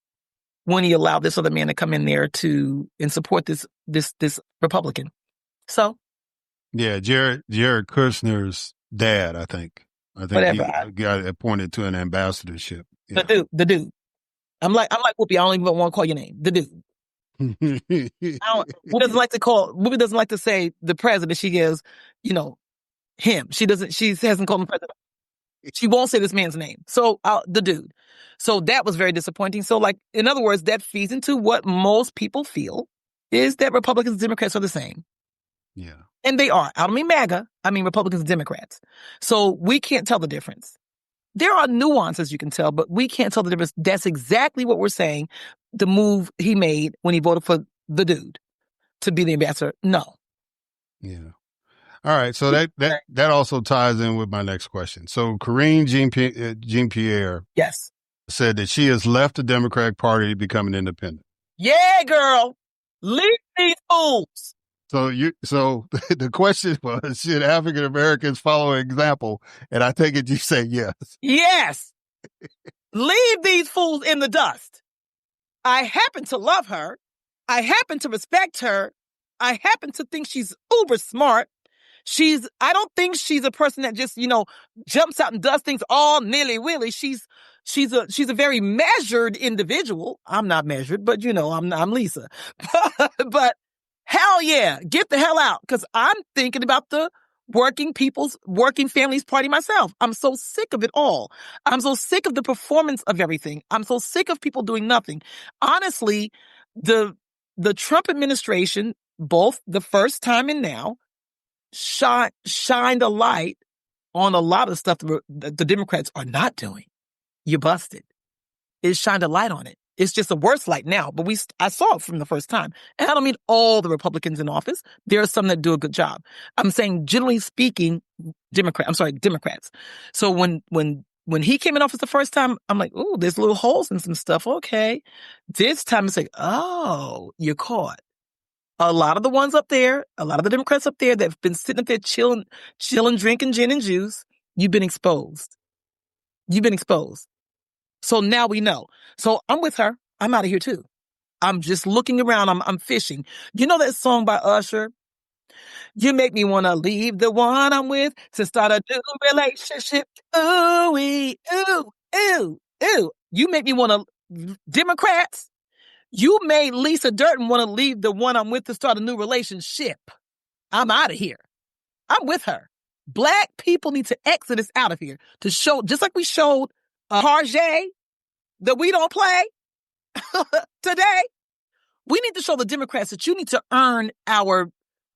C: when he allowed this other man to come in there and support this Republican. So. Yeah,
A: Jared Kushner's dad, I think
C: whatever.
A: He got appointed to an ambassadorship.
C: Yeah. The dude. I'm like Whoopi. I don't even want to call your name. The dude. Whoopi doesn't like to say the president. She gives, him. She hasn't called him president. She won't say this man's name. So the dude. So that was very disappointing. So in other words, that feeds into what most people feel is that Republicans and Democrats are the same.
A: Yeah.
C: And they are. I don't mean MAGA. I mean Republicans and Democrats. So we can't tell the difference. There are nuances you can tell, but we can't tell the difference. That's exactly what we're saying. The move he made when he voted for the dude to be the ambassador. No.
A: Yeah. All right. So that also ties in with my next question. So Karine Jean-Pierre
C: yes,
A: said that she has left the Democratic Party to become an independent.
C: Yeah, girl. Leave these fools.
A: So the question was, should African Americans follow an example? And I take it you say yes.
C: Yes. Leave these fools in the dust. I happen to love her. I happen to respect her. I happen to think she's uber smart. I don't think she's a person that just, jumps out and does things all nilly-willy. She's a very measured individual. I'm not measured, but I'm Lisa. But hell yeah, get the hell out. Cause I'm thinking about the working families party myself. I'm so sick of it all. I'm so sick of the performance of everything. I'm so sick of people doing nothing. Honestly, the Trump administration, both the first time and now, shined a light on a lot of stuff the Democrats are not doing. You busted. It shined a light on it. It's just a worse light now, but I saw it from the first time. And I don't mean all the Republicans in office. There are some that do a good job. I'm saying, generally speaking, Democrats. So when he came in office the first time, I'm like, ooh, there's little holes in some stuff. Okay. This time it's like, oh, you're caught. A lot of the ones up there, a lot of the Democrats up there that have been sitting up there chilling, drinking gin and juice, you've been exposed. So now we know. So I'm with her. I'm out of here too. I'm just looking around. I'm fishing. You know that song by Usher? You make me want to leave the one I'm with to start a new relationship. Ooh, ooh, ooh, ooh. You make me want to, Democrats, you made Lisa Durden want to leave the one I'm with to start a new relationship. I'm out of here. I'm with her. Black people need to exit us out of here to show, just like we showed Tarjay that we don't play today. We need to show the Democrats that you need to earn our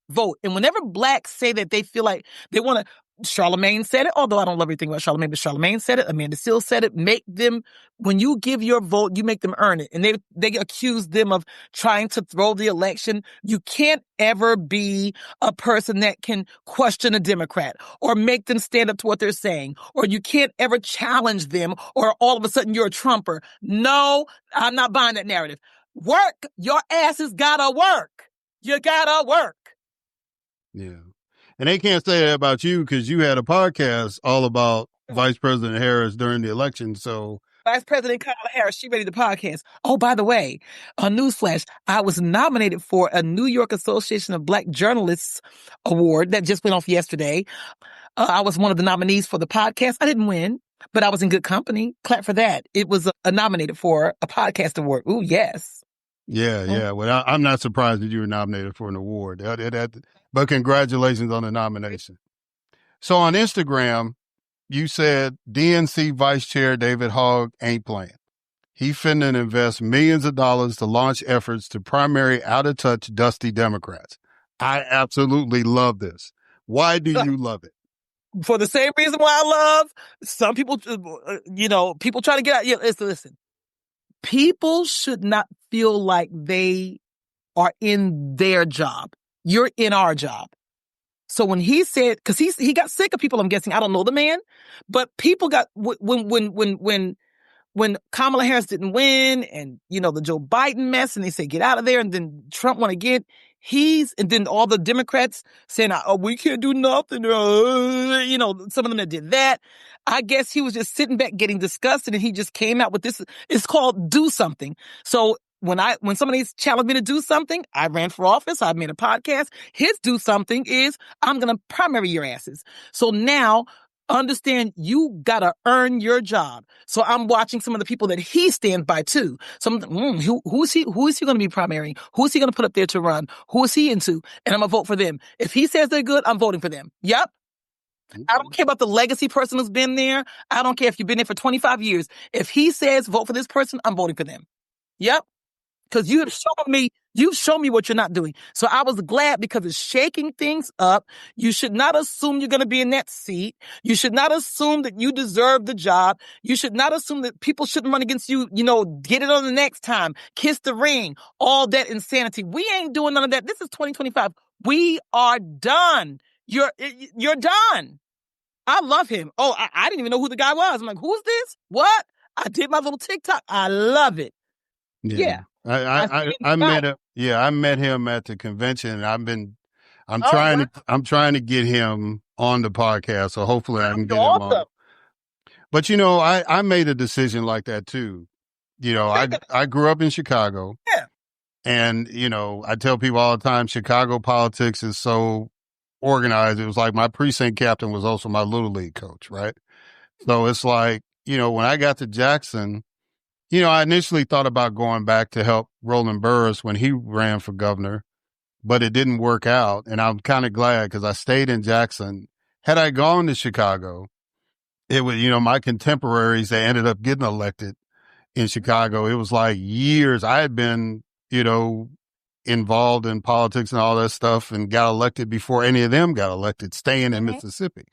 C: vote. And whenever blacks say that they feel like they want to, Charlemagne said it, although I don't love everything about Charlemagne, but Charlemagne said it, Amanda Seales said it, make them, when you give your vote, you make them earn it. And they accuse them of trying to throw the election. You can't ever be a person that can question a Democrat or make them stand up to what they're saying, or you can't ever challenge them, or all of a sudden you're a Trumper. No, I'm not buying that narrative. Work. Your asses gotta work. You gotta work.
A: Yeah. And they can't say that about you because you had a podcast all about Vice President Harris during the election. So
C: Vice President Kamala Harris, she ready to podcast. Oh, by the way, a newsflash, I was nominated for a New York Association of Black Journalists award that just went off yesterday. I was one of the nominees for the podcast. I didn't win, but I was in good company. Clap for that. It was nominated for a podcast award. Ooh, yes.
A: Yeah. Well, I'm not surprised that you were nominated for an award. But congratulations on the nomination. So on Instagram, you said DNC Vice Chair David Hogg ain't playing. He finna invest millions of dollars to launch efforts to primary out-of-touch, dusty Democrats. I absolutely love this. Why do you love it?
C: For the same reason why I love some people, people try to get out. Yeah, listen. People should not feel like they are in their job. You're in our job. So when he said, because he got sick of people, I'm guessing, I don't know the man, but people got, when Kamala Harris didn't win and, the Joe Biden mess and they said, get out of there. And then Trump won again. And then all the Democrats saying, oh, we can't do nothing. Some of them that did that. I guess he was just sitting back getting disgusted and he just came out with this. It's called do something. So when somebody challenged me to do something, I ran for office. I made a podcast. His do something is I'm going to primary your asses. So now understand you got to earn your job. So I'm watching some of the people that he stands by too. Who is he going to be primarying? Who is he going to put up there to run? Who is he into? And I'm going to vote for them. If he says they're good, I'm voting for them. Yep. I don't care about the legacy person who's been there. I don't care if you've been there for 25 years. If he says vote for this person, I'm voting for them. Yep. Because you've shown me what you're not doing. So I was glad because it's shaking things up. You should not assume you're going to be in that seat. You should not assume that you deserve the job. You should not assume that people shouldn't run against you. Get it on the next time. Kiss the ring. All that insanity. We ain't doing none of that. This is 2025. We are done. You're done. I love him. Oh, I didn't even know who the guy was. I'm like, who's this? What? I did my little TikTok. I love it. Yeah.
A: I met him at the convention. I'm trying to get him on the podcast. So hopefully I can get him on. But I made a decision like that too. I grew up in Chicago.
C: Yeah.
A: And, I tell people all the time, Chicago politics is so organized. It was like my precinct captain was also my little league coach, right? So it's like, when I got to Jackson, I initially thought about going back to help Roland Burris when he ran for governor, but it didn't work out. And I'm kind of glad because I stayed in Jackson. Had I gone to Chicago, it would, my contemporaries, they ended up getting elected in Chicago. It was like years. I had been, involved in politics and all that stuff and got elected before any of them got elected, staying in Mississippi.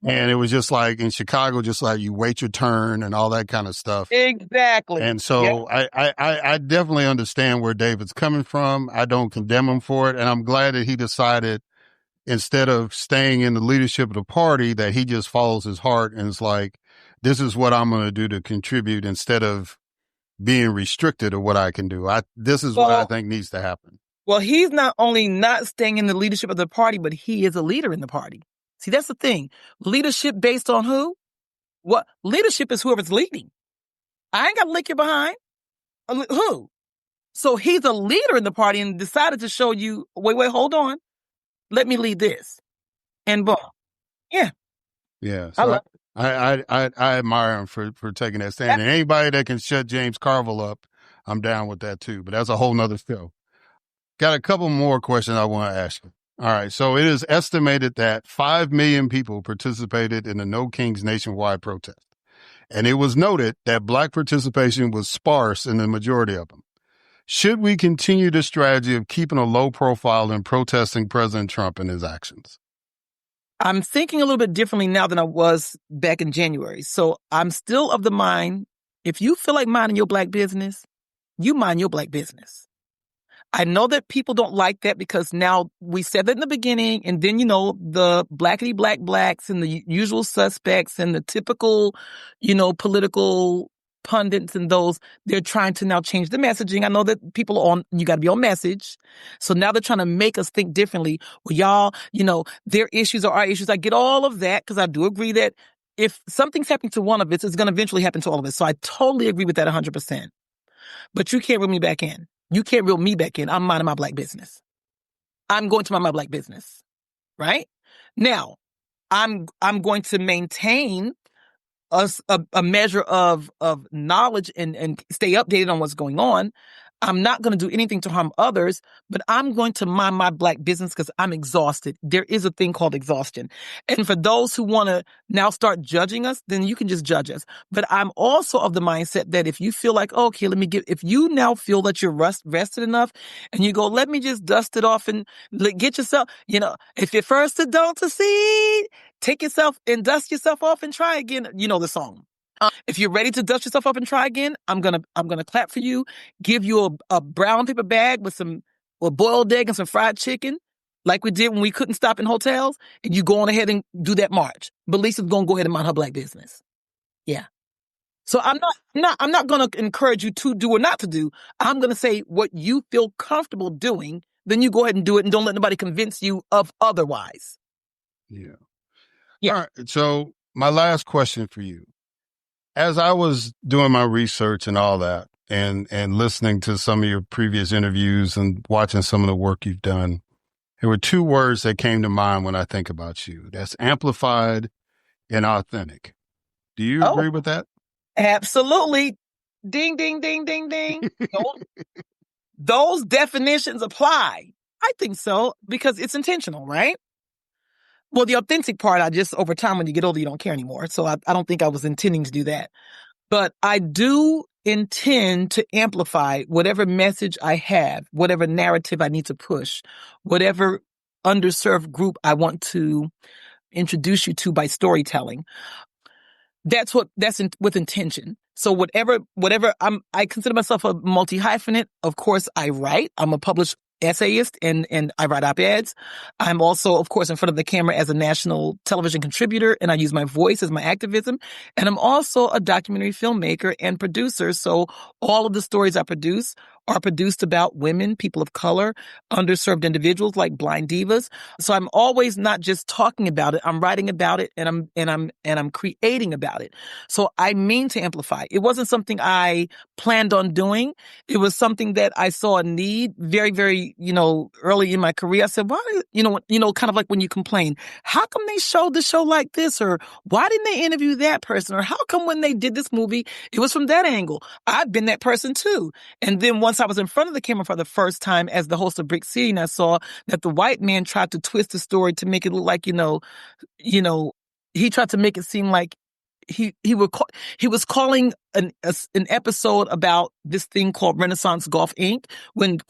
A: And it was just like in Chicago, just like you wait your turn and all that kind of stuff.
C: Exactly.
A: And so I definitely understand where David's coming from. I don't condemn him for it. And I'm glad that he decided instead of staying in the leadership of the party, that he just follows his heart and is like, this is what I'm going to do to contribute instead of being restricted of what I can do. This is what I think needs to happen.
C: Well, he's not only not staying in the leadership of the party, but he is a leader in the party. See, that's the thing. Leadership based on who? What? Leadership is whoever's leading. I ain't got to lick you behind. Who? So he's a leader in the party and decided to show you, wait, hold on. Let me lead this. And boom. Yeah.
A: Yeah. So I admire him for taking that stand. And anybody that can shut James Carville up, I'm down with that too. But that's a whole nother show. Got a couple more questions I want to ask you. All right. So it is estimated that 5 million people participated in the No Kings nationwide protest. And it was noted that Black participation was sparse in the majority of them. Should we continue the strategy of keeping a low profile and protesting President Trump and his actions?
C: I'm thinking a little bit differently now than I was back in January. So I'm still of the mind, if you feel like minding your Black business, you mind your Black business. I know that people don't like that because now we said that in the beginning, and then, the blackety black blacks and the usual suspects and the typical, political pundits and those, they're trying to now change the messaging. I know that people you got to be on message. So now they're trying to make us think differently. Well, y'all, their issues are our issues. I get all of that because I do agree that if something's happening to one of us, it's going to eventually happen to all of us. So I totally agree with that 100%. But you can't reel me back in. You can't reel me back in. I'm minding my Black business. I'm going to mind my Black business, right? Now, I'm going to maintain a measure of knowledge and stay updated on what's going on. I'm not going to do anything to harm others, but I'm going to mind my Black business because I'm exhausted. There is a thing called exhaustion. And for those who want to now start judging us, then you can just judge us. But I'm also of the mindset that if you feel like, okay, if you now feel that you're rested enough and you go, let me just dust it off and get yourself, if you're first to don't succeed, take yourself and dust yourself off and try again. You know the song. If you're ready to dust yourself up and try again, I'm gonna clap for you, give you a brown paper bag with a boiled egg and some fried chicken, like we did when we couldn't stop in hotels, and you go on ahead and do that march. But Lisa's gonna go ahead and mind her Black business. Yeah. So I'm not gonna encourage you to do or not to do. I'm gonna say what you feel comfortable doing, then you go ahead and do it, and don't let nobody convince you of otherwise.
A: Yeah.
C: Yeah.
A: All right. So my last question for you. As I was doing my research and all that and listening to some of your previous interviews and watching some of the work you've done, there were two words that came to mind when I think about you. That's amplified and authentic. Do you agree with that?
C: Absolutely. Ding, ding, ding, ding, ding. Those definitions apply. I think so because it's intentional, right? Well, the authentic part, over time, when you get older, you don't care anymore. So I don't think I was intending to do that. But I do intend to amplify whatever message I have, whatever narrative I need to push, whatever underserved group I want to introduce you to by storytelling. That's with intention. So whatever I consider myself a multi-hyphenate. Of course, I write. I'm a published essayist and I write op-eds. I'm also, of course, in front of the camera as a national television contributor, and I use my voice as my activism. And I'm also a documentary filmmaker and producer. So all of the stories I produce are produced about women, people of color, underserved individuals like blind divas. So I'm always not just talking about it. I'm writing about it and I'm creating about it. So I mean to amplify. It wasn't something I planned on doing. It was something that I saw a need very, very, early in my career. I said, why, kind of like when you complain, how come they showed the show like this? Or why didn't they interview that person? Or how come when they did this movie, it was from that angle? I've been that person too. And then once I was in front of the camera for the first time as the host of Brick City, and I saw that the white man tried to twist the story to make it look like, he tried to make it seem like he was calling an episode about this thing called Renaissance Golf Inc. when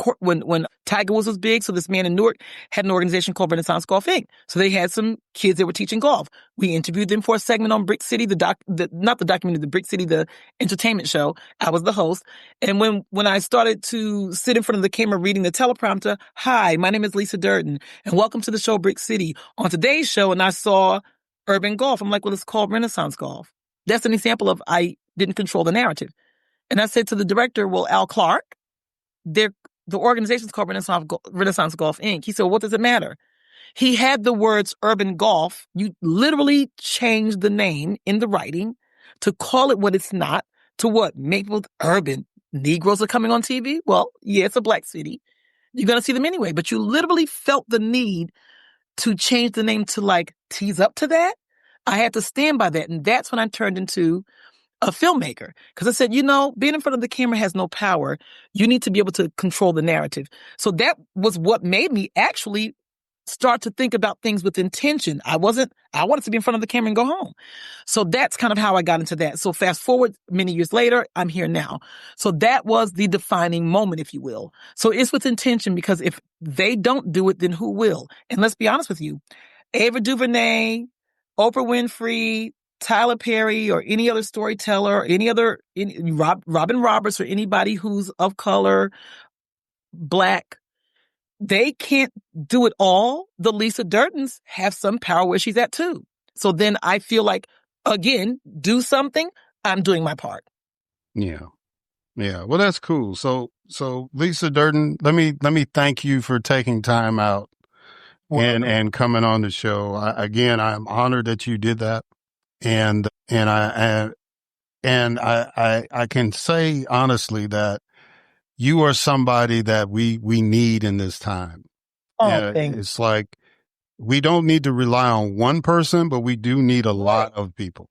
C: Tiger Woods was big. So this man in Newark had an organization called Renaissance Golf Inc. So they had some kids that were teaching golf. We interviewed them for a segment on Brick City, not the documentary, the Brick City, the entertainment show. I was the host. And when I started to sit in front of the camera reading the teleprompter, hi, my name is Lisa Durden, and welcome to the show Brick City. On today's show, and I saw urban golf. I'm like, well, it's called Renaissance Golf. That's an example of I didn't control the narrative. And I said to the director, well, Al Clark, the organization's called Renaissance Golf Inc. He said, what does it matter? He had the words urban golf. You literally changed the name in the writing to call it what it's not, to what? Make it urban. Negroes are coming on TV? Well, yeah, it's a black city. You're going to see them anyway. But you literally felt the need to change the name to tease up to that. I had to stand by that. And that's when I turned into a filmmaker. Because I said, being in front of the camera has no power. You need to be able to control the narrative. So that was what made me actually start to think about things with intention. I wanted to be in front of the camera and go home. So that's kind of how I got into that. So fast forward many years later, I'm here now. So that was the defining moment, if you will. So it's with intention, because if they don't do it, then who will? And let's be honest with you, Ava DuVernay, Oprah Winfrey, Tyler Perry, or any other storyteller, Robin Roberts, or anybody who's of color, Black, they can't do it all. The Lisa Durdens have some power where she's at too. So then I feel like, again, do something. I'm doing my part.
A: Yeah. Yeah. Well, that's cool. So Lisa Durden, let me thank you for taking time out and coming on the show. I'm honored that you did that. And I can say honestly that you are somebody that we need in this time.
C: Oh, thanks.
A: It's like, we don't need to rely on one person, but we do need a lot of people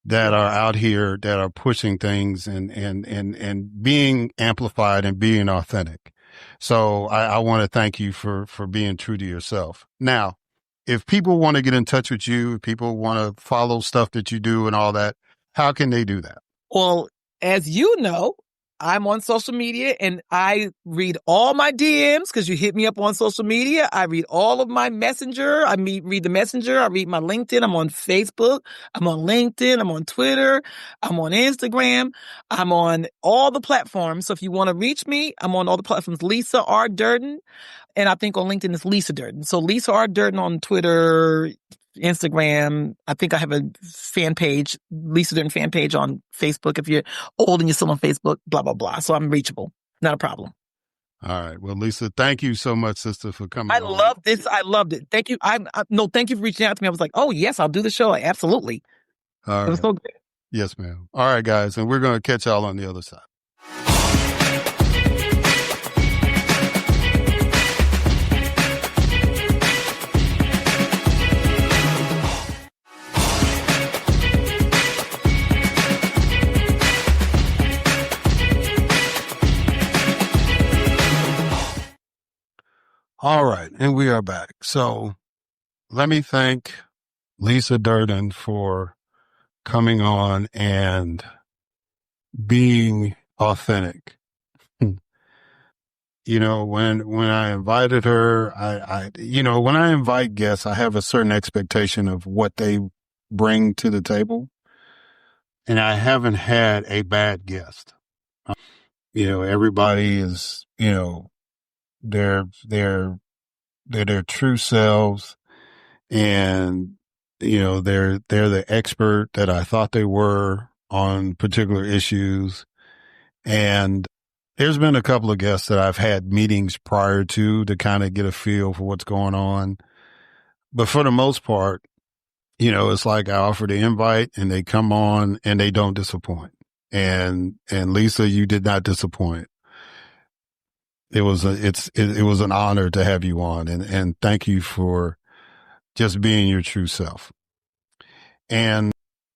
A: that are out here that are pushing things and being amplified and being authentic. So I want to thank you for being true to yourself. Now, if people want to get in touch with you, if people want to follow stuff that you do and all that, how can they do that?
C: Well, as you know, I'm on social media and I read all my DMs because you hit me up on social media. I read all of my messenger. Read the messenger. I read my LinkedIn. I'm on Facebook. I'm on LinkedIn. I'm on Twitter. I'm on Instagram. I'm on all the platforms. So if you want to reach me, I'm on all the platforms. Lisa R. Durden. And I think on LinkedIn it's Lisa Durden. So Lisa R. Durden on Twitter, Instagram. I think I have a fan page, Lisa Durden fan page on Facebook. If you're old and you're still on Facebook, blah, blah, blah. So I'm reachable. Not a problem.
A: All right. Well, Lisa, thank you so much, sister, for coming on.
C: Love this. I loved it. Thank you. Thank you for reaching out to me. I was like, oh, yes, I'll do the show. Absolutely.
A: All right.
C: It was so good.
A: Yes, ma'am. All right, guys. And we're going to catch y'all on the other side. All right, and we are back. So let me thank Lisa Durden for coming on and being authentic. You know, when I invited her, when I invite guests, I have a certain expectation of what they bring to the table. And I haven't had a bad guest. Everybody is, they're their true selves, and they're the expert that I thought they were on particular issues. And there's been a couple of guests that I've had meetings prior to kind of get a feel for what's going on, but for the most part, it's like I offer the invite and they come on and they don't disappoint. And Lisa, you did not disappoint. It was an honor to have you on, and thank you for just being your true self. And,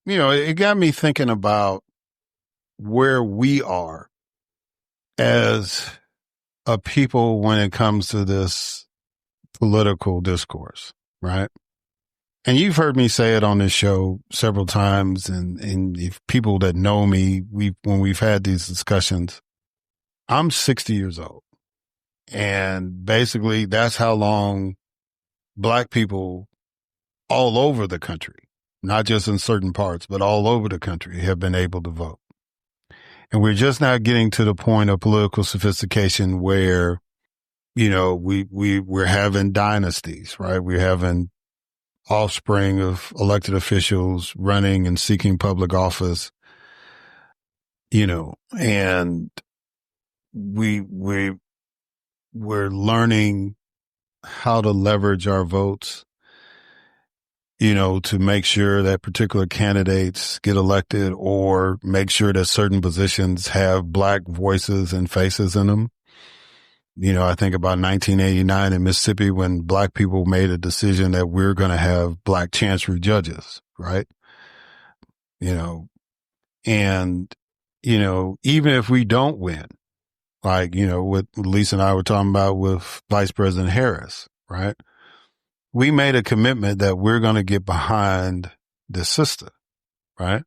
A: it got me thinking about where we are as a people when it comes to this political discourse, right? And you've heard me say it on this show several times, and if people that know me, when we've had these discussions, I'm 60 years old. And basically that's how long Black people all over the country, not just in certain parts, but all over the country, have been able to vote. And we're just now getting to the point of political sophistication where, we're having dynasties, right? We're having offspring of elected officials running and seeking public office, and we're learning how to leverage our votes, to make sure that particular candidates get elected, or make sure that certain positions have Black voices and faces in them. I think about 1989 in Mississippi when Black people made a decision that we're going to have Black chancery judges, right? And, even if we don't win, like, what Lisa and I were talking about with Vice President Harris, right? we made a commitment that we're going to get behind the sister, right?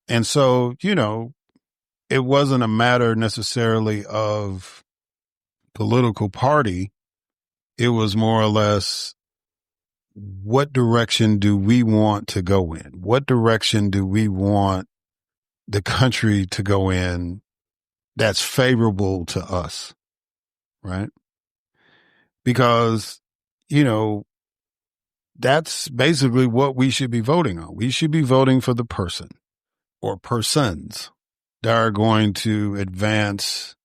A: And so, it wasn't a matter necessarily of political party. It was more or less, what direction do we want to go in? What direction do we want the country to go in that's favorable to us, right? Because, that's basically what we should be voting on. We should be voting for the person or persons that are going to advance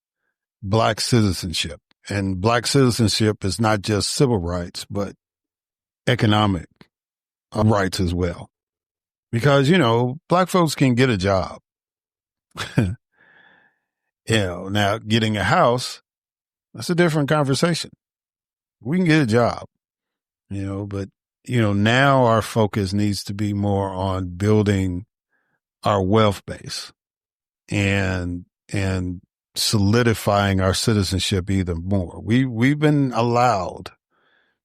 A: Black citizenship. And Black citizenship is not just civil rights, but economic rights as well. Because, Black folks can get a job. Now getting a house, that's a different conversation. We can get a job, but, now our focus needs to be more on building our wealth base and solidifying our citizenship even more. We've been allowed,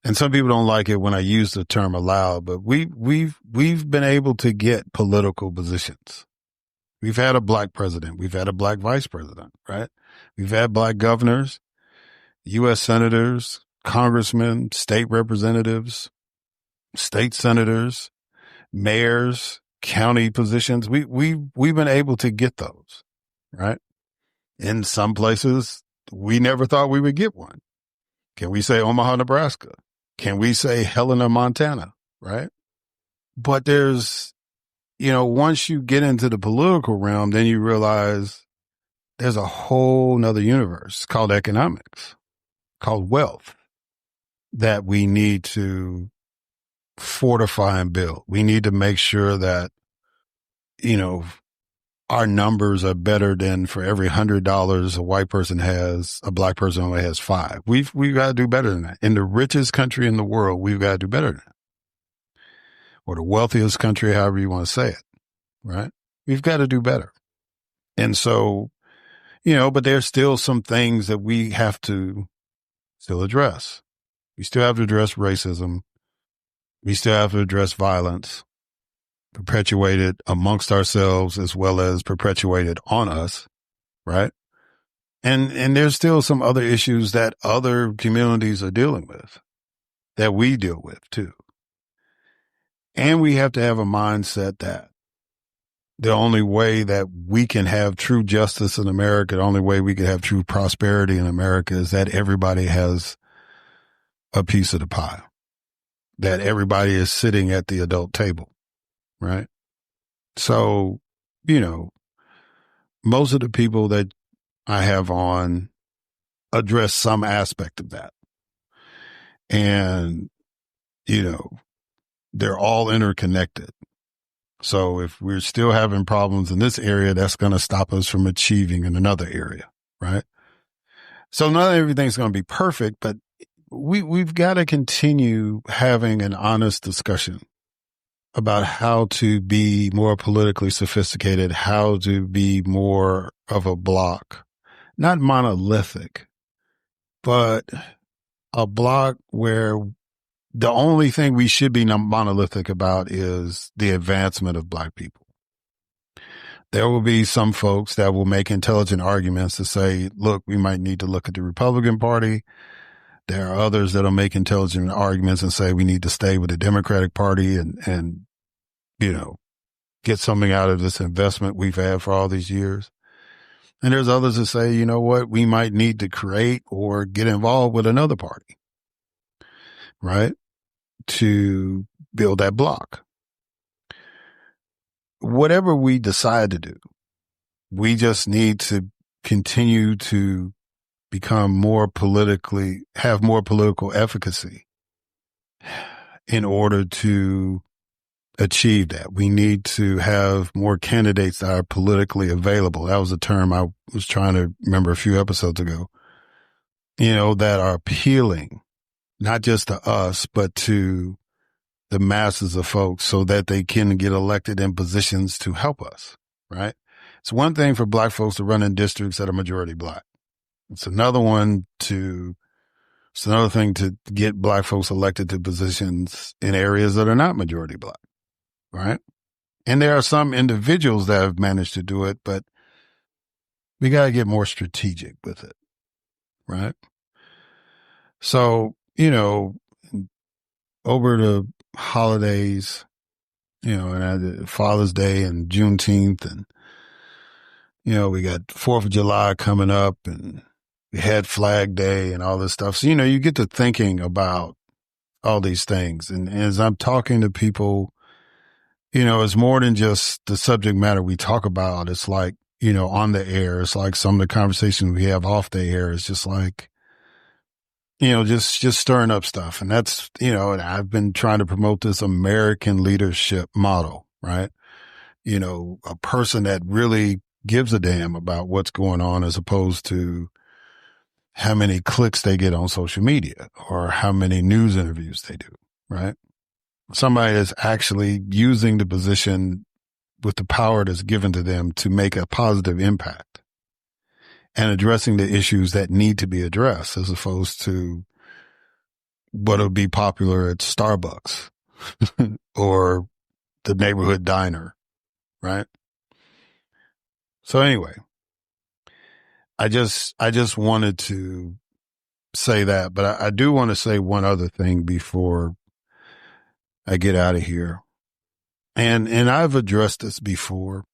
A: and some people don't like it when I use the term allowed, but we've been able to get political positions. We've had a Black president. We've had a Black vice president, right? We've had Black governors, U.S. senators, congressmen, state representatives, state senators, mayors, county positions. We've been able to get those, right? In some places, we never thought we would get one. Can we say Omaha, Nebraska? Can we say Helena, Montana, right? But there's, once you get into the political realm, then you realize there's a whole nother universe called economics, called wealth, that we need to fortify and build. We need to make sure that, our numbers are better than for every $100 a white person has, a Black person only has $5. We've got to do better than that. In the richest country in the world, we've got to do better than that. Or the wealthiest country, however you want to say it, right? We've got to do better. And so, but there's still some things that we have to still address. We still have to address racism. We still have to address violence, perpetuated amongst ourselves as well as perpetuated on us, right? And there's still some other issues that other communities are dealing with, that we deal with too. And we have to have a mindset that the only way that we can have true justice in America, the only way we can have true prosperity in America is that everybody has a piece of the pie, that everybody is sitting at the adult table, right? So, most of the people that I have on address some aspect of that. And, they're all interconnected. So if we're still having problems in this area, that's going to stop us from achieving in another area, right? So not everything's going to be perfect, but we've got to continue having an honest discussion about how to be more politically sophisticated, how to be more of a block, not monolithic, but a block where the only thing we should be monolithic about is the advancement of Black people. There will be some folks that will make intelligent arguments to say, look, we might need to look at the Republican Party. There are others that'll make intelligent arguments and say we need to stay with the Democratic Party and get something out of this investment we've had for all these years. And there's others that say, you know what, we might need to create or get involved with another party, right, to build that block. Whatever we decide to do, we just need to continue to have more political efficacy in order to achieve that. We need to have more candidates that are politically available. That was a term I was trying to remember a few episodes ago, that are appealing, not just to us, but to the masses of folks so that they can get elected in positions to help us, right? It's one thing for Black folks to run in districts that are majority Black. It's another one to It's another thing to get black folks elected to positions in areas that are not majority black, right? And there are some individuals that have managed to do it, but we got to get more strategic with it, right? So, over the holidays, and I did Father's Day and Juneteenth, and, we got 4th of July coming up, and we had Flag Day and all this stuff. So, you get to thinking about all these things. And as I'm talking to people, it's more than just the subject matter we talk about. It's like, on the air, it's like some of the conversations we have off the air is just like, just stirring up stuff. And that's, and I've been trying to promote this American leadership model, right? A person that really gives a damn about what's going on as opposed to how many clicks they get on social media or how many news interviews they do, right? Somebody that's actually using the position with the power that's given to them to make a positive impact and addressing the issues that need to be addressed as opposed to what'll be popular at Starbucks or the neighborhood diner, right? So anyway, I just wanted to say that, but I do want to say one other thing before I get out of here. And I've addressed this before,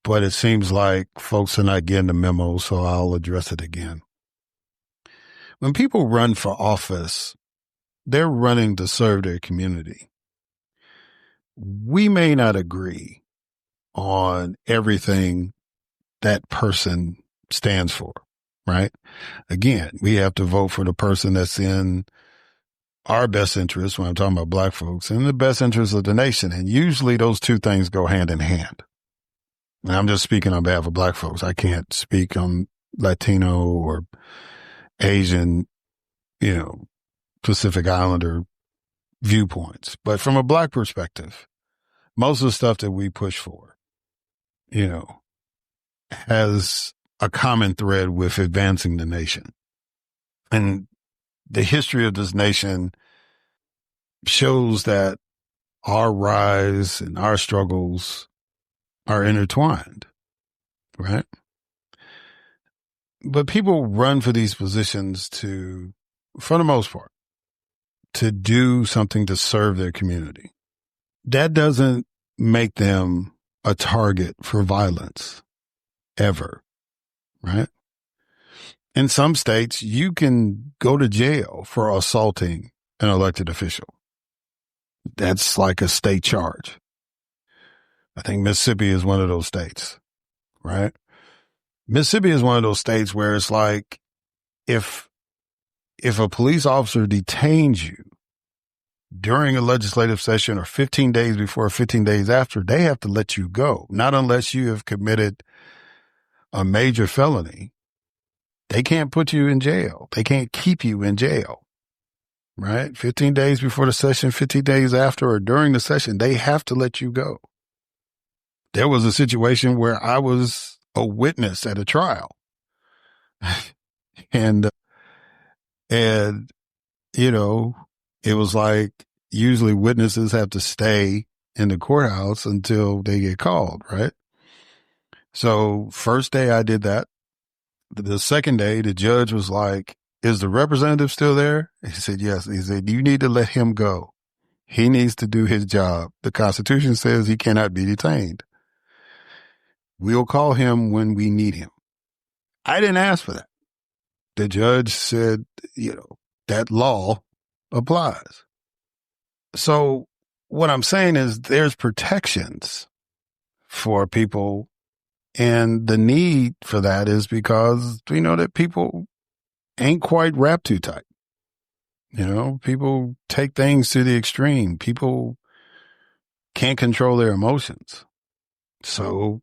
A: but it seems like folks are not getting the memo, so I'll address it again. When people run for office, they're running to serve their community. We may not agree on everything that person stands for, right? Again, we have to vote for the person that's in our best interest when I'm talking about black folks and the best interest of the nation. And usually those two things go hand in hand. And I'm just speaking on behalf of black folks. I can't speak on Latino or Asian, Pacific Islander viewpoints. But from a black perspective, most of the stuff that we push for, has a common thread with advancing the nation. And the history of this nation shows that our rise and our struggles are intertwined, right? But people run for these positions for the most part, to do something to serve their community. That doesn't make them a target for violence ever, right? In some states, you can go to jail for assaulting an elected official. That's like a state charge. I think Mississippi is one of those states, right? Mississippi is one of those states where it's like, if a police officer detains you during a legislative session or 15 days before or 15 days after, they have to let you go. Not unless you have committed a major felony. They can't put you in jail. They can't keep you in jail, right? 15 days before the session, 15 days after or during the session, they have to let you go. There was a situation where I was a witness at a trial. And it was like usually witnesses have to stay in the courthouse until they get called, right? So first day I did that. The second day, the judge was like, "Is the representative still there?" He said, "Yes." He said, "You need to let him go. He needs to do his job. The Constitution says he cannot be detained. We'll call him when we need him." I didn't ask for that. The judge said, that law applies. So what I'm saying is there's protections for people. And the need for that is because we know that people ain't quite wrapped too tight. People take things to the extreme. People can't control their emotions. So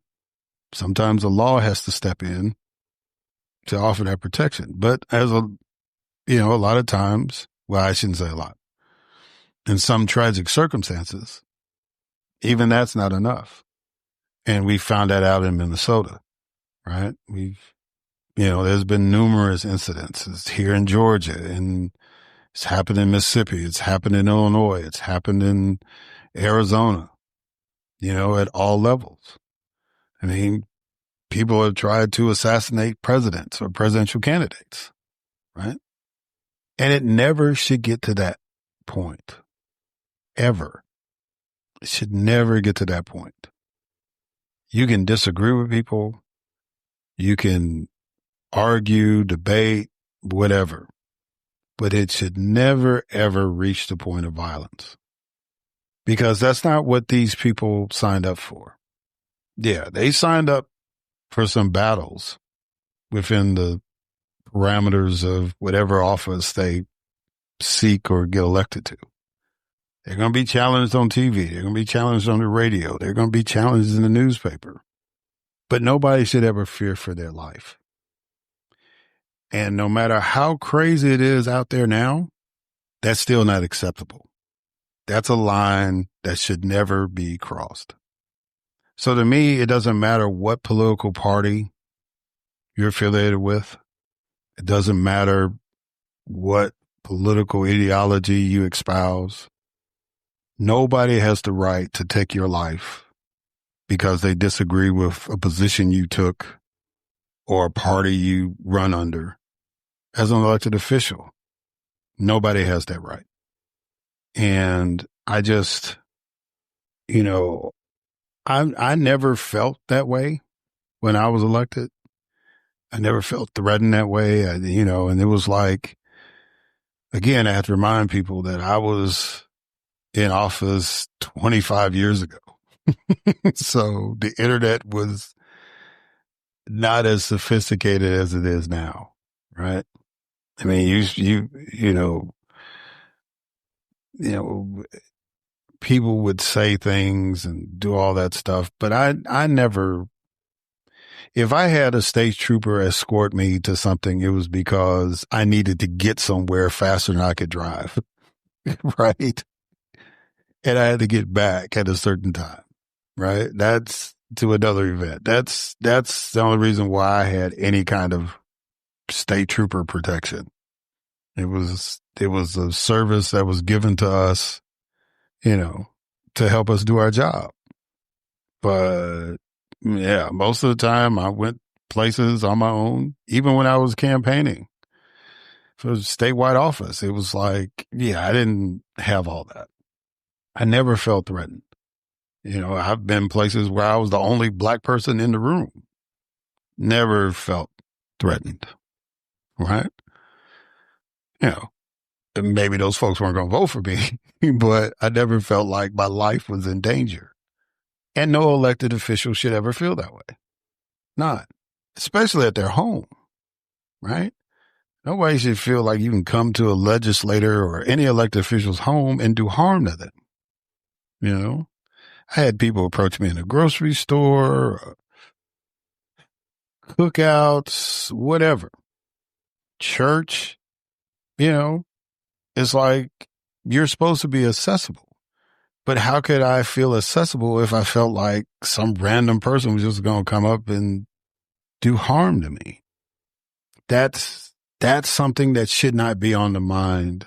A: sometimes the law has to step in to offer that protection. But as a lot of times, well, I shouldn't say a lot. In some tragic circumstances, even that's not enough. And we found that out in Minnesota, right? We've There's been numerous incidences here in Georgia, and it's happened in Mississippi. It's happened in Illinois. It's happened in Arizona, at all levels. I mean, people have tried to assassinate presidents or presidential candidates, right? And it never should get to that point, ever. It should never get to that point. You can disagree with people. You can argue, debate, whatever. But it should never, ever reach the point of violence. Because that's not what these people signed up for. Yeah, they signed up for some battles within the parameters of whatever office they seek or get elected to. They're going to be challenged on TV. They're going to be challenged on the radio. They're going to be challenged in the newspaper. But nobody should ever fear for their life. And no matter how crazy it is out there now, that's still not acceptable. That's a line that should never be crossed. So to me, it doesn't matter what political party you're affiliated with. It doesn't matter what political ideology you espouse. Nobody has the right to take your life because they disagree with a position you took or a party you run under as an elected official. Nobody has that right. And I just, I never felt that way when I was elected. I never felt threatened that way, and it was like, again, I have to remind people that I was in office 25 years ago. So the internet was not as sophisticated as it is now, right? I mean, people would say things and do all that stuff, but I never, if I had a state trooper escort me to something, it was because I needed to get somewhere faster than I could drive, right? And I had to get back at a certain time, right? That's to another event. That's the only reason why I had any kind of state trooper protection. It was a service that was given to us, to help us do our job. But yeah, most of the time I went places on my own, even when I was campaigning for a statewide office. It was like, yeah, I didn't have all that. I never felt threatened. I've been places where I was the only black person in the room. Never felt threatened, right? Maybe those folks weren't going to vote for me, but I never felt like my life was in danger. And no elected official should ever feel that way. Not, especially at their home, right? Nobody should feel like you can come to a legislator or any elected official's home and do harm to them. I had people approach me in a grocery store, cookouts, whatever, church, it's like you're supposed to be accessible. But how could I feel accessible if I felt like some random person was just going to come up and do harm to me? That's something that should not be on the mind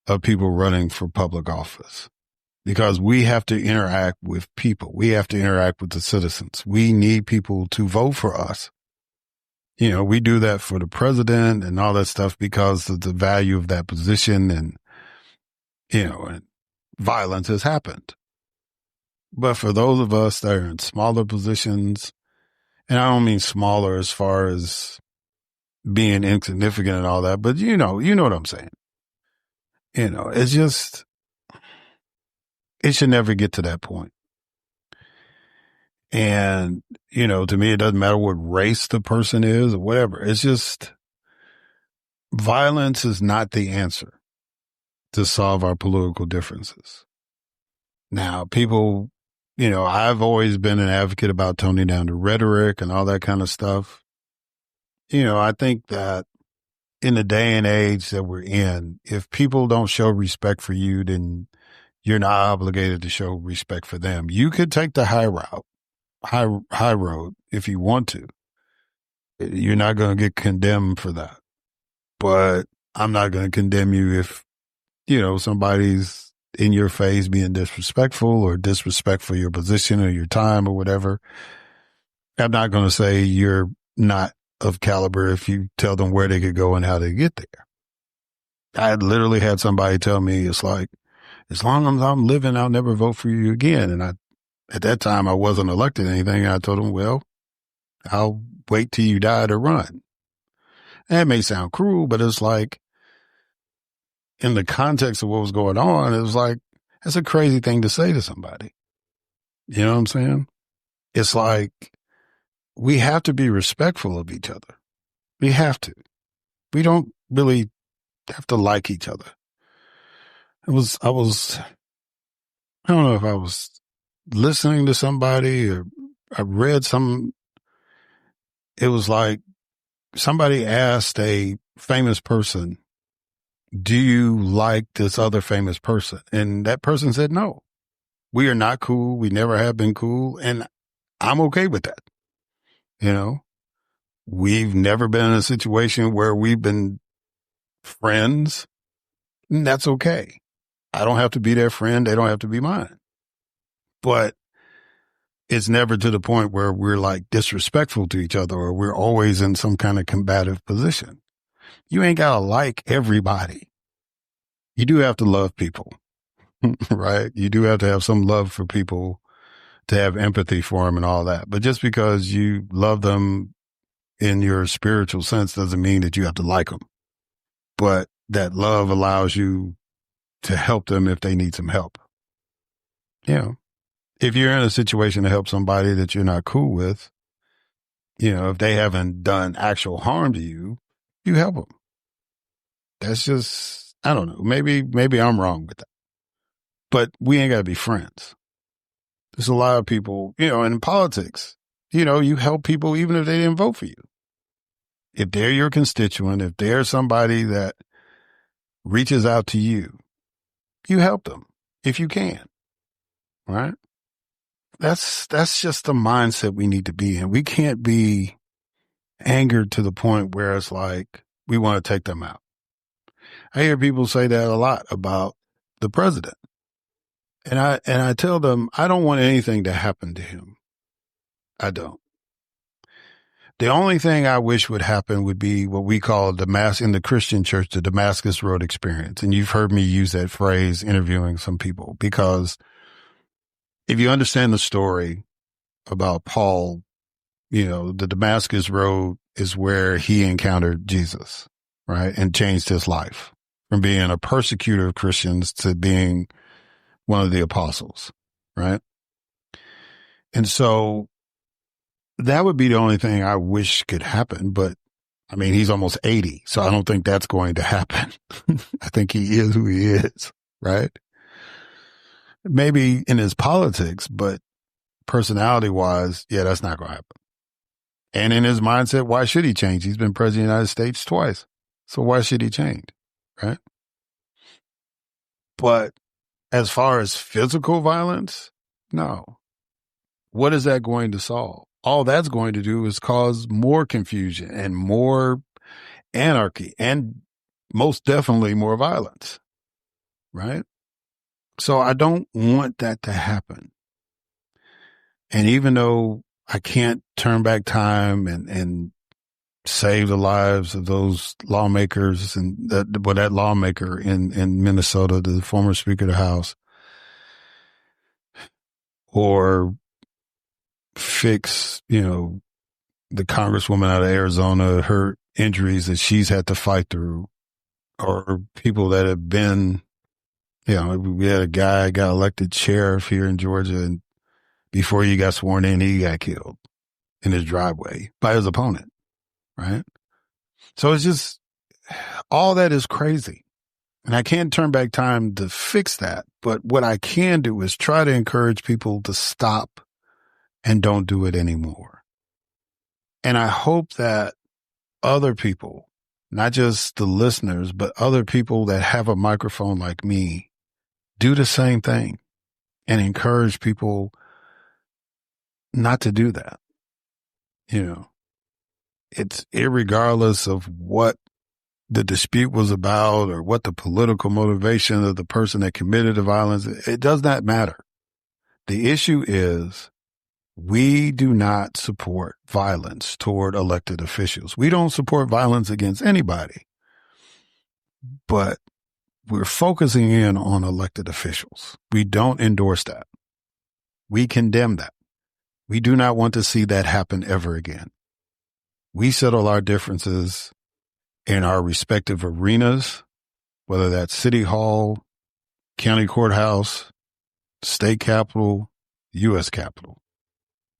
A: of people running for public office, because we have to interact with people. We have to interact with the citizens. We need people to vote for us. We do that for the president and all that stuff because of the value of that position, and, and violence has happened. But for those of us that are in smaller positions, and I don't mean smaller as far as being insignificant and all that, but you know what I'm saying. It's just, it should never get to that point. And, to me, it doesn't matter what race the person is or whatever. It's just, violence is not the answer to solve our political differences. Now, people, I've always been an advocate about toning down the rhetoric and all that kind of stuff. I think that in the day and age that we're in, if people don't show respect for you, then you're not obligated to show respect for them. You could take the high road if you want to. You're not going to get condemned for that. But I'm not going to condemn you if, somebody's in your face being disrespectful or disrespectful your position or your time or whatever. I'm not going to say you're not of caliber if you tell them where they could go and how they get there. I literally had somebody tell me, it's like, as long as I'm living, I'll never vote for you again. And at that time, I wasn't elected anything. And I told them, well, I'll wait till you die to run. And it may sound cruel, but it's like, in the context of what was going on, it was like, that's a crazy thing to say to somebody. You know what I'm saying? It's like, we have to be respectful of each other. We have to. We don't really have to like each other. I don't know if I was listening to somebody or I read it was like somebody asked a famous person, do you like this other famous person? And that person said, no, we are not cool. We never have been cool. And I'm okay with that. We've never been in a situation where we've been friends. And that's okay. I don't have to be their friend. They don't have to be mine. But it's never to the point where we're like disrespectful to each other or we're always in some kind of combative position. You ain't got to like everybody. You do have to love people, right? You do have to have some love for people, to have empathy for them and all that. But just because you love them in your spiritual sense doesn't mean that you have to like them. But that love allows you to help them if they need some help. If you're in a situation to help somebody that you're not cool with, if they haven't done actual harm to you, you help them. That's just, I don't know. Maybe I'm wrong with that. But we ain't got to be friends. There's a lot of people, in politics, you help people even if they didn't vote for you. If they're your constituent, if they're somebody that reaches out to you, you help them if you can, right? That's just the mindset we need to be in. We can't be angered to the point where it's like we want to take them out. I hear people say that a lot about the president. And I tell them, I don't want anything to happen to him. I don't. The only thing I wish would happen would be what we call in the Christian church, the Damascus Road experience. And you've heard me use that phrase interviewing some people, because if you understand the story about Paul, the Damascus Road is where he encountered Jesus, right? And changed his life from being a persecutor of Christians to being one of the apostles, right? And so that would be the only thing I wish could happen. But I mean, he's almost 80, so I don't think that's going to happen. I think he is who he is, right? Maybe in his politics, but personality wise, yeah, that's not going to happen. And in his mindset, why should he change? He's been president of the United States twice. So why should he change, right? But as far as physical violence, no. What is that going to solve? All that's going to do is cause more confusion and more anarchy and most definitely more violence, right? So I don't want that to happen. And even though I can't turn back time and save the lives of those lawmakers and that lawmaker in Minnesota, the former Speaker of the House, or fix, the Congresswoman out of Arizona, her injuries that she's had to fight through, or people that have been, we had a guy got elected sheriff here in Georgia, and before he got sworn in, he got killed in his driveway by his opponent, right? So it's just, all that is crazy. And I can't turn back time to fix that. But what I can do is try to encourage people to stop and don't do it anymore. And I hope that other people, not just the listeners, but other people that have a microphone like me, do the same thing and encourage people not to do that, it's irregardless of what the dispute was about or what the political motivation of the person that committed the violence. It does not matter. The issue is we do not support violence toward elected officials. We don't support violence against anybody, but we're focusing in on elected officials. We don't endorse that. We condemn that. We do not want to see that happen ever again. We settle our differences in our respective arenas, whether that's City Hall, County Courthouse, State Capitol, U.S. Capitol.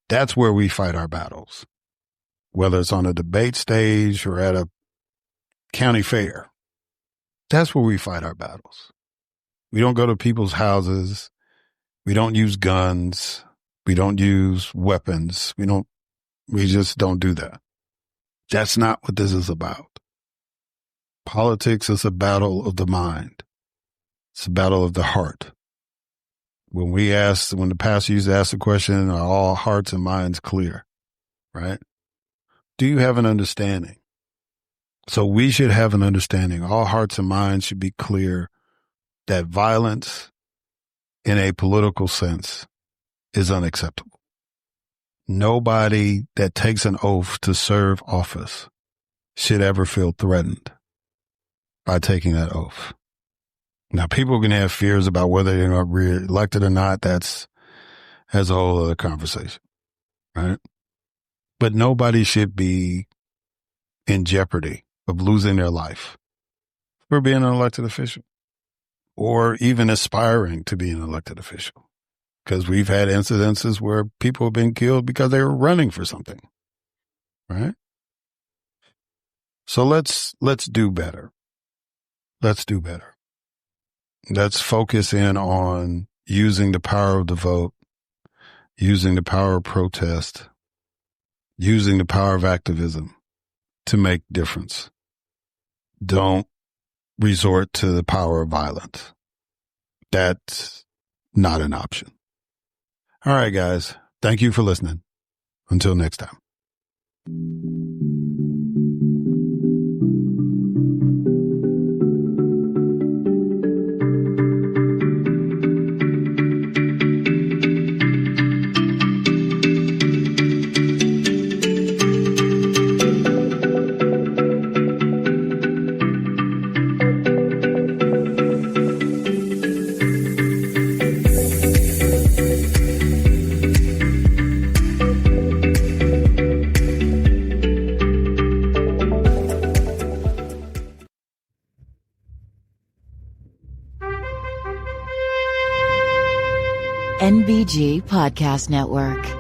A: That's where we fight our battles, whether it's on a debate stage or at a county fair. That's where we fight our battles. We don't go to people's houses. We don't use guns. We don't use weapons. We just don't do that. That's not what this is about. Politics is a battle of the mind. It's a battle of the heart. When the pastor used to ask the question, are all hearts and minds clear? Right? Do you have an understanding? So we should have an understanding. All hearts and minds should be clear that violence in a political sense is unacceptable. Nobody that takes an oath to serve office should ever feel threatened by taking that oath. Now, people can have fears about whether they're going to be reelected or not. That's a whole other conversation, right? But nobody should be in jeopardy of losing their life for being an elected official or even aspiring to be an elected official. Because we've had incidences where people have been killed because they were running for something, right? So let's do better. Let's do better. Let's focus in on using the power of the vote, using the power of protest, using the power of activism to make difference. Don't resort to the power of violence. That's not an option. All right, guys. Thank you for listening. Until next time.
B: NBG Podcast Network.